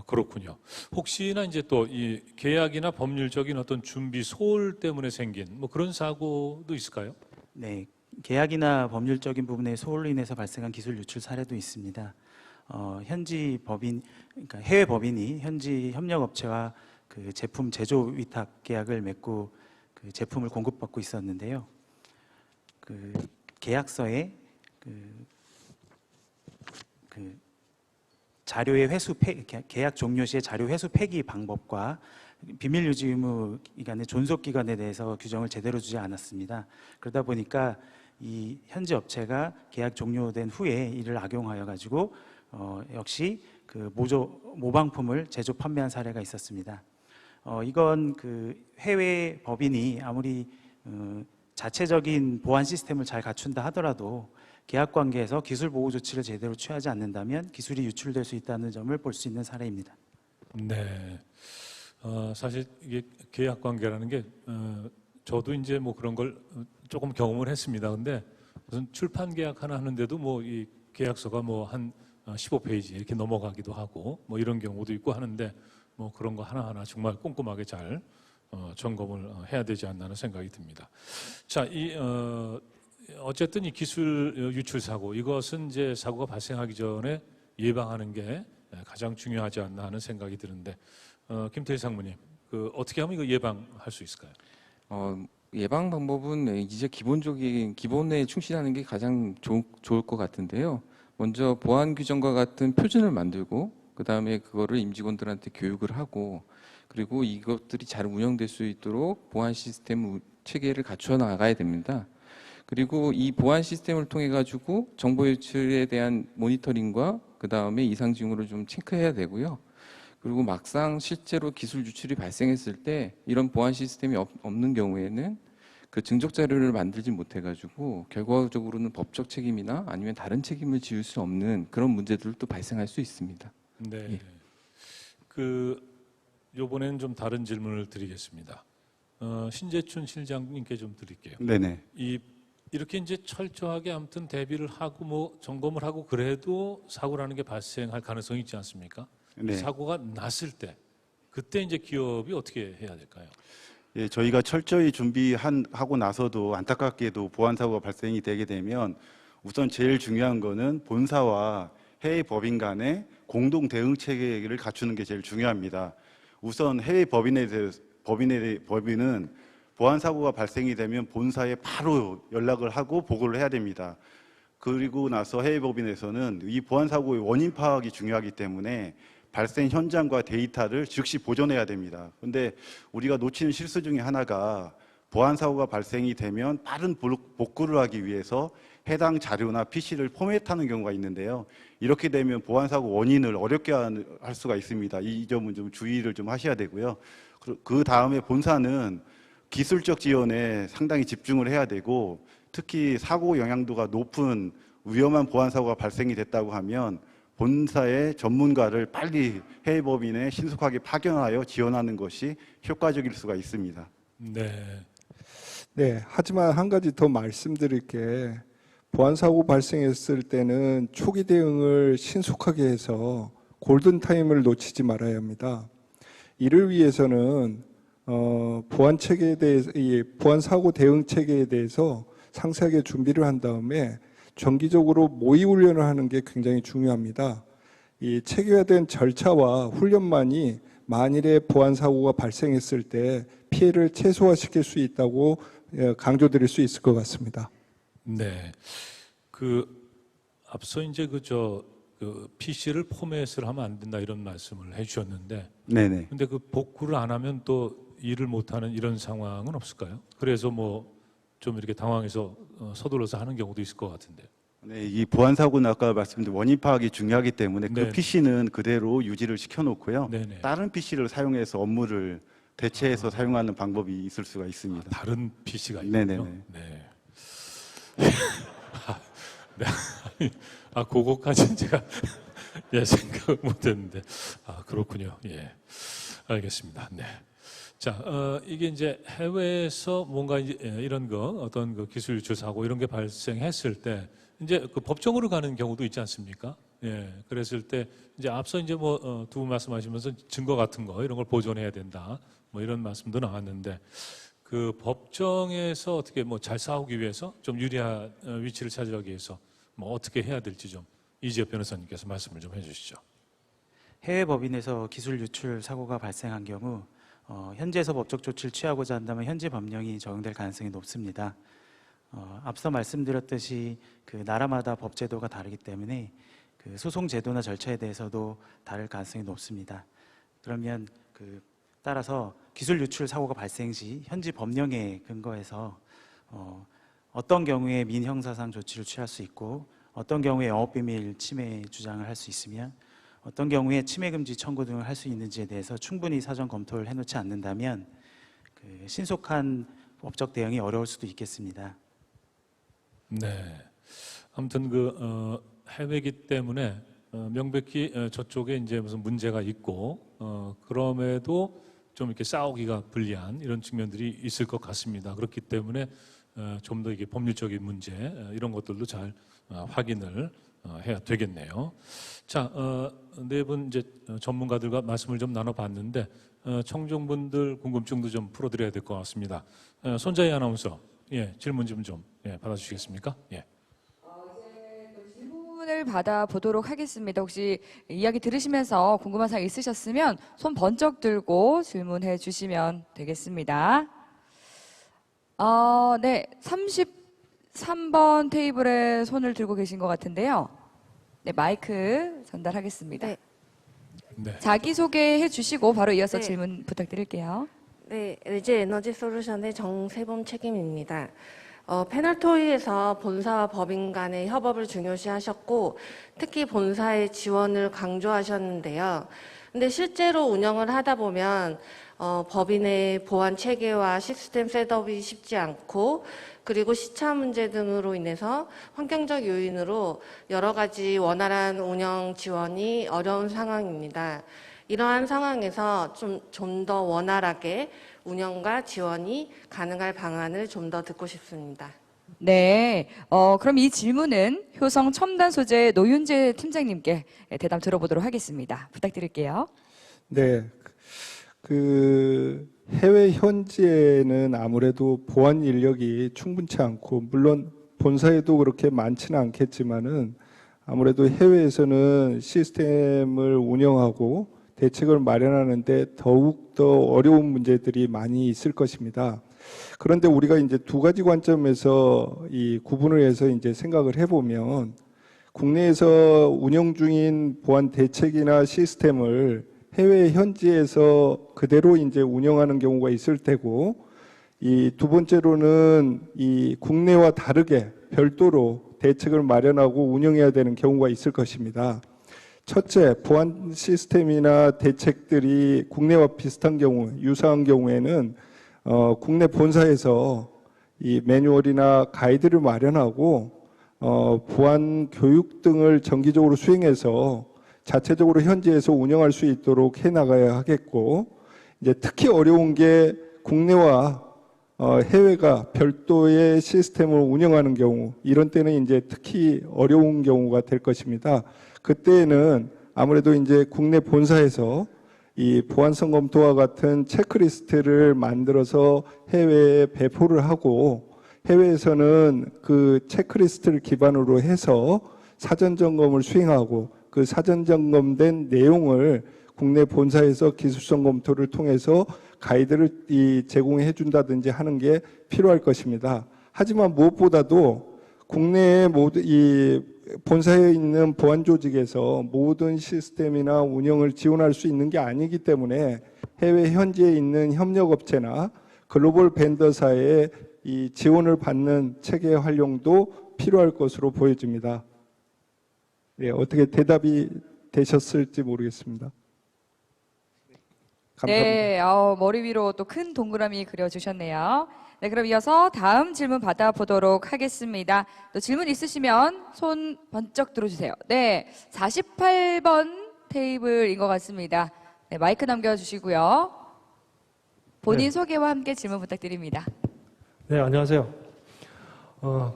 그렇군요. 혹시나 이제 또 이 계약이나 법률적인 어떤 준비 소홀 때문에 생긴 뭐 그런 사고도 있을까요? 네, 계약이나 법률적인 부분의 소홀로 인해서 발생한 기술 유출 사례도 있습니다. 현지 법인, 그러니까 해외 법인이 현지 협력업체와 그 제품 제조 위탁 계약을 맺고 그 제품을 공급받고 있었는데요. 그 계약서에 그 자료의 회수 계약 종료 시에 자료 회수 폐기 방법과 비밀 유지 의무 기간의 존속 기간에 대해서 규정을 제대로 주지 않았습니다. 그러다 보니까 이 현지 업체가 계약 종료된 후에 이를 악용하여 가지고 역시 그 모방품을 제조 판매한 사례가 있었습니다. 이건 그 해외 법인이 아무리 자체적인 보안 시스템을 잘 갖춘다 하더라도 계약 관계에서 기술 보호 조치를 제대로 취하지 않는다면 기술이 유출될 수 있다는 점을 볼 수 있는 사례입니다. 네. 사실 이게 계약 관계라는 게 저도 이제 뭐 그런 걸 조금 경험을 했습니다. 근데 무슨 출판 계약 하나 하는데도 뭐 이 계약서가 뭐 한 15페이지 이렇게 넘어가기도 하고 뭐 이런 경우도 있고 하는데 뭐 그런 거 하나하나 정말 꼼꼼하게 잘 점검을 해야 되지 않나 하는 생각이 듭니다. 자, 어쨌든 이 기술 유출 사고 이것은 이제 사고가 발생하기 전에 예방하는 게 가장 중요하지 않나 하는 생각이 드는데 김태희 상무님, 그 어떻게 하면 이거 예방할 수 있을까요? 예방 방법은 이제 기본적인 기본에 충실하는 게 가장 좋을 것 같은데요. 먼저 보안 규정과 같은 표준을 만들고 그 다음에 그거를 임직원들한테 교육을 하고 그리고 이것들이 잘 운영될 수 있도록 보안 시스템 체계를 갖춰 나가야 됩니다. 그리고 이 보안 시스템을 통해 가지고 정보 유출에 대한 모니터링과 그 다음에 이상 징후를 좀 체크해야 되고요. 그리고 막상 실제로 기술 유출이 발생했을 때 이런 보안 시스템이 없는 경우에는 그 증적 자료를 만들지 못해가지고 결과적으로는 법적 책임이나 아니면 다른 책임을 지을 수 없는 그런 문제들도 발생할 수 있습니다. 네. 예. 요번에는 좀 다른 질문을 드리겠습니다. 신재춘 실장님께 좀 드릴게요. 네네. 이렇게 이제 철저하게 아무튼 대비를 하고 뭐 점검을 하고 그래도 사고라는 게 발생할 가능성이 있지 않습니까? 네. 사고가 났을 때 그때 이제 기업이 어떻게 해야 될까요? 예, 저희가 철저히 준비하고 나서도 안타깝게도 보안 사고가 발생이 되게 되면 우선 제일 중요한 거는 본사와 해외 법인 간의 공동 대응 체계를 갖추는 게 제일 중요합니다. 우선 해외 법인은 보안 사고가 발생이 되면 본사에 바로 연락을 하고 보고를 해야 됩니다. 그리고 나서 해외 법인에서는 이 보안 사고의 원인 파악이 중요하기 때문에 발생 현장과 데이터를 즉시 보존해야 됩니다. 그런데 우리가 놓치는 실수 중에 하나가 보안 사고가 발생이 되면 빠른 복구를 하기 위해서 해당 자료나 PC를 포맷하는 경우가 있는데요. 이렇게 되면 보안 사고 원인을 어렵게 할 수가 있습니다. 이 점은 좀 주의를 좀 하셔야 되고요. 그 다음에 본사는 기술적 지원에 상당히 집중을 해야 되고, 특히 사고 영향도가 높은 위험한 보안 사고가 발생이 됐다고 하면 본사의 전문가를 빨리 해외 법인에 신속하게 파견하여 지원하는 것이 효과적일 수가 있습니다. 네. 네, 하지만 한 가지 더 말씀드릴 게, 보안 사고 발생했을 때는 초기 대응을 신속하게 해서 골든 타임을 놓치지 말아야 합니다. 이를 위해서는 보안 체계에 대해서, 이 보안 사고 대응 체계에 대해서 상세하게 준비를 한 다음에 정기적으로 모의 훈련을 하는 게 굉장히 중요합니다. 이 체계화된 절차와 훈련만이 만일에 보안 사고가 발생했을 때 피해를 최소화시킬 수 있다고 강조드릴 수 있을 것 같습니다. 네. 앞서 이제 PC를 포맷을 하면 안 된다 이런 말씀을 해주셨는데, 네네. 근데 그 복구를 안 하면 또 일을 못하는 이런 상황은 없을까요? 그래서 뭐 좀 이렇게 당황해서 서둘러서 하는 경우도 있을 것 같은데. 네, 이 보안 사고는 아까 말씀드린 원인 파악이 중요하기 때문에 그 네네. PC는 그대로 유지를 시켜놓고요. 네네. 다른 PC를 사용해서 업무를 대체해서 사용하는 방법이 있을 수가 있습니다. 다른 PC가 있군요. 네네네. 네. 네. 그거까지는 제가 생각 못했는데, 그렇군요. 예, 알겠습니다. 네. 자, 이게 이제 해외에서 뭔가 이제 이런 어떤 그 기술 유출 사고 이런 게 발생했을 때 이제 그 법정으로 가는 경우도 있지 않습니까? 예, 그랬을 때 이제 앞서 이제 뭐 두 분 말씀하시면서 증거 같은 거 이런 걸 보존해야 된다, 뭐 이런 말씀도 나왔는데, 그 법정에서 어떻게 뭐 잘 싸우기 위해서 좀 유리한 위치를 찾으기 위해서 뭐 어떻게 해야 될지 좀 이지엽 변호사님께서 말씀을 좀 해주시죠. 해외 법인에서 기술 유출 사고가 발생한 경우 현지에서 법적 조치를 취하고자 한다면 현지 법령이 적용될 가능성이 높습니다. 앞서 말씀드렸듯이 그 나라마다 법 제도가 다르기 때문에 그 소송 제도나 절차에 대해서도 다를 가능성이 높습니다. 그러면 따라서 기술 유출 사고가 발생 시 현지 법령에 근거해서 어떤 경우에 민형사상 조치를 취할 수 있고, 어떤 경우에 영업비밀 침해 주장을 할 수 있으며, 어떤 경우에 침해금지 청구 등을 할 수 있는지에 대해서 충분히 사전 검토를 해놓지 않는다면 신속한 법적 대응이 어려울 수도 있겠습니다. 네. 아무튼 해외이기 때문에 명백히 저쪽에 이제 무슨 문제가 있고 그럼에도 좀 이렇게 싸우기가 불리한 이런 측면들이 있을 것 같습니다. 그렇기 때문에 좀 더 이게 법률적인 문제 이런 것들도 잘 확인을 해야 되겠네요. 자, 네 분 이제 전문가들과 말씀을 좀 나눠봤는데 청중분들 궁금증도 좀 풀어드려야 될 것 같습니다. 손자희 아나운서, 질문 좀 받아주시겠습니까? 예. 질문을 받아보도록 하겠습니다. 혹시 이야기 들으시면서 궁금한 사항 있으셨으면 손 번쩍 들고 질문해 주시면 되겠습니다. 네, 33번 테이블에 손을 들고 계신 것 같은데요. 네, 마이크 전달하겠습니다. 네. 네. 자기소개해 주시고 바로 이어서 네. 질문 부탁드릴게요. 네, LG 에너지 솔루션의 정세범 책임입니다. 패널 토의에서 본사와 법인 간의 협업을 중요시하셨고, 특히 본사의 지원을 강조하셨는데요. 근데 실제로 운영을 하다 보면 법인의 보안 체계와 시스템 셋업이 쉽지 않고 그리고 시차 문제 등으로 인해서 환경적 요인으로 여러 가지 원활한 운영 지원이 어려운 상황입니다. 이러한 상황에서 좀 더 원활하게 운영과 지원이 가능할 방안을 좀 더 듣고 싶습니다. 네, 그럼 이 질문은 효성 첨단 소재 노윤재 팀장님께 대답 들어보도록 하겠습니다. 부탁드릴게요. 네, 그 해외 현지에는 아무래도 보안 인력이 충분치 않고 물론 본사에도 그렇게 많지는 않겠지만은 아무래도 해외에서는 시스템을 운영하고 대책을 마련하는데 더욱 더 어려운 문제들이 많이 있을 것입니다. 그런데 우리가 이제 두 가지 관점에서 이 구분을 해서 이제 생각을 해보면 국내에서 운영 중인 보안 대책이나 시스템을 해외 현지에서 그대로 이제 운영하는 경우가 있을 테고, 이 두 번째로는 이 국내와 다르게 별도로 대책을 마련하고 운영해야 되는 경우가 있을 것입니다. 첫째, 보안 시스템이나 대책들이 국내와 비슷한 경우, 유사한 경우에는 국내 본사에서 이 매뉴얼이나 가이드를 마련하고 보안 교육 등을 정기적으로 수행해서 자체적으로 현지에서 운영할 수 있도록 해나가야 하겠고, 이제 특히 어려운 게 국내와 해외가 별도의 시스템을 운영하는 경우, 이런 때는 이제 특히 어려운 경우가 될 것입니다. 그때에는 아무래도 이제 국내 본사에서 이 보안성 검토와 같은 체크리스트를 만들어서 해외에 배포를 하고, 해외에서는 그 체크리스트를 기반으로 해서 사전 점검을 수행하고, 그 사전 점검된 내용을 국내 본사에서 기술성 검토를 통해서 가이드를 제공해 준다든지 하는 게 필요할 것입니다. 하지만 무엇보다도 국내의 이 본사에 있는 보안 조직에서 모든 시스템이나 운영을 지원할 수 있는 게 아니기 때문에 해외 현지에 있는 협력업체나 글로벌 벤더사의 이 지원을 받는 체계 활용도 필요할 것으로 보여집니다. 네, 어떻게 대답이 되셨을지 모르겠습니다. 감사합니다. 네, 머리 위로 또 큰 동그라미 그려주셨네요. 네, 그럼 이어서 다음 질문 받아보도록 하겠습니다. 또 질문 있으시면 손 번쩍 들어주세요. 네, 48번 테이블인 것 같습니다. 네, 마이크 남겨주시고요. 본인 소개와 함께 질문 부탁드립니다. 네, 안녕하세요.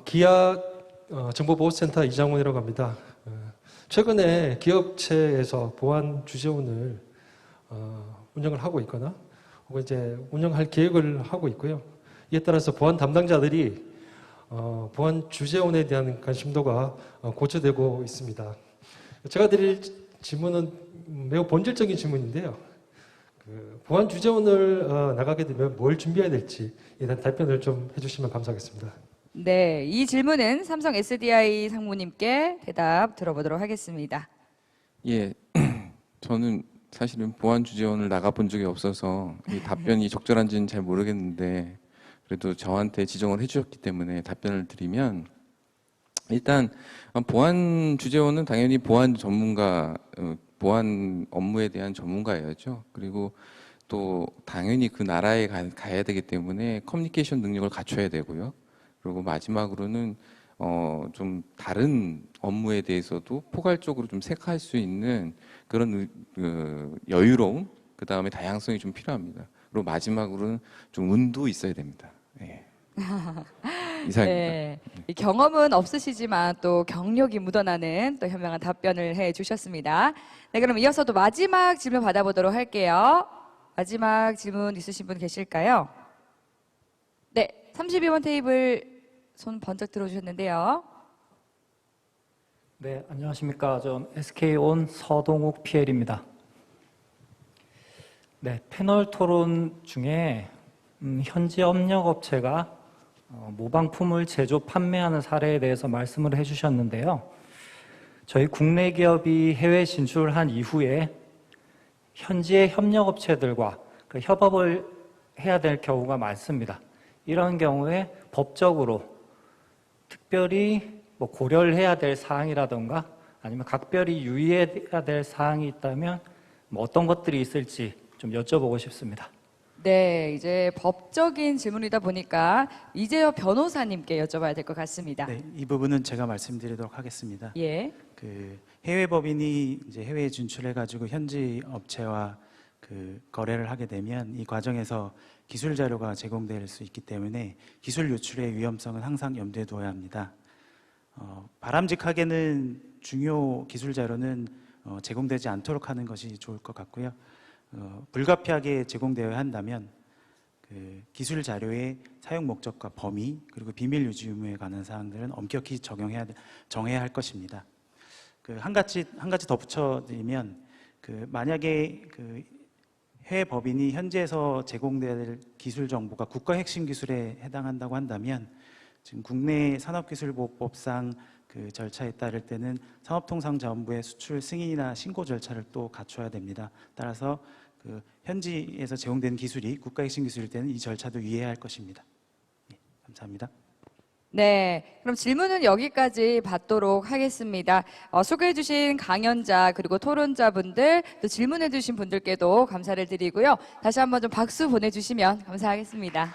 기아 정보보호센터 이장훈이라고 합니다. 최근에 기업체에서 보안 주재원을 운영을 하고 있거나 혹은 이제 운영할 계획을 하고 있고요. 이에 따라서 보안 담당자들이 보안 주재원에 대한 관심도가 고조되고 있습니다. 제가 드릴 질문은 매우 본질적인 질문인데요. 보안 주재원을 나가게 되면 뭘 준비해야 될지에 대한 답변을 좀 해주시면 감사하겠습니다. 네, 이 질문은 삼성 SDI 상무님께 대답 들어보도록 하겠습니다. 예, 저는 사실은 보안 주재원을 나가본 적이 없어서 이 답변이 적절한지는 잘 모르겠는데 그래도 저한테 지정을 해주셨기 때문에 답변을 드리면, 일단 보안 주재원은 당연히 보안 전문가, 보안 업무에 대한 전문가여야죠. 그리고 또 당연히 그 나라에 가야 되기 때문에 커뮤니케이션 능력을 갖춰야 되고요. 그리고 마지막으로는 좀 다른 업무에 대해서도 포괄적으로 좀 생각할 수 있는 그런 여유로움, 그 다음에 다양성이 좀 필요합니다. 그리고 마지막으로는 좀 운도 있어야 됩니다. 네. 이상입니다. 네, 이 경험은 없으시지만 또 경력이 묻어나는 또 현명한 답변을 해주셨습니다. 네, 그럼 이어서도 마지막 질문 받아보도록 할게요. 마지막 질문 있으신 분 계실까요? 네, 32번 테이블 손 번쩍 들어주셨는데요. 네, 안녕하십니까. 전 SK온 서동욱 PL입니다. 네, 패널 토론 중에 현지 협력업체가 모방품을 제조, 판매하는 사례에 대해서 말씀을 해주셨는데요. 저희 국내 기업이 해외 진출한 이후에 현지의 협력업체들과 그 협업을 해야 될 경우가 많습니다. 이런 경우에 법적으로 특별히 고려를 해야 될 사항이라던가 아니면 각별히 유의해야 될 사항이 있다면 어떤 것들이 있을지 좀 여쭤보고 싶습니다. 네, 이제 법적인 질문이다 보니까 이재엽 변호사님께 여쭤봐야 될 것 같습니다. 네, 이 부분은 제가 말씀드리도록 하겠습니다. 예. 그 해외 법인이 이제 해외에 진출해 가지고 현지 업체와 그 거래를 하게 되면 이 과정에서 기술 자료가 제공될 수 있기 때문에 기술 유출의 위험성은 항상 염두에 두어야 합니다. 바람직하게는 중요 기술 자료는 제공되지 않도록 하는 것이 좋을 것 같고요. 불가피하게 제공되어야 한다면 그 기술 자료의 사용 목적과 범위 그리고 비밀 유지 의무에 관한 사항들은 엄격히 정해야 할 것입니다. 그 한 가지 덧붙여드리면 그 만약에 그 해외 법인이 현지에서 제공될 기술 정보가 국가 핵심 기술에 해당한다고 한다면 지금 국내 산업기술보호법상 그 절차에 따를 때는 산업통상자원부의 수출 승인이나 신고 절차를 또 갖춰야 됩니다. 따라서 그 현지에서 제공되는 기술이 국가 핵심 기술일 때는 이 절차도 유의해야 할 것입니다. 예, 감사합니다. 네, 그럼 질문은 여기까지 받도록 하겠습니다. 소개해주신 강연자 그리고 토론자분들 또 질문해주신 분들께도 감사를 드리고요. 다시 한번 좀 박수 보내주시면 감사하겠습니다.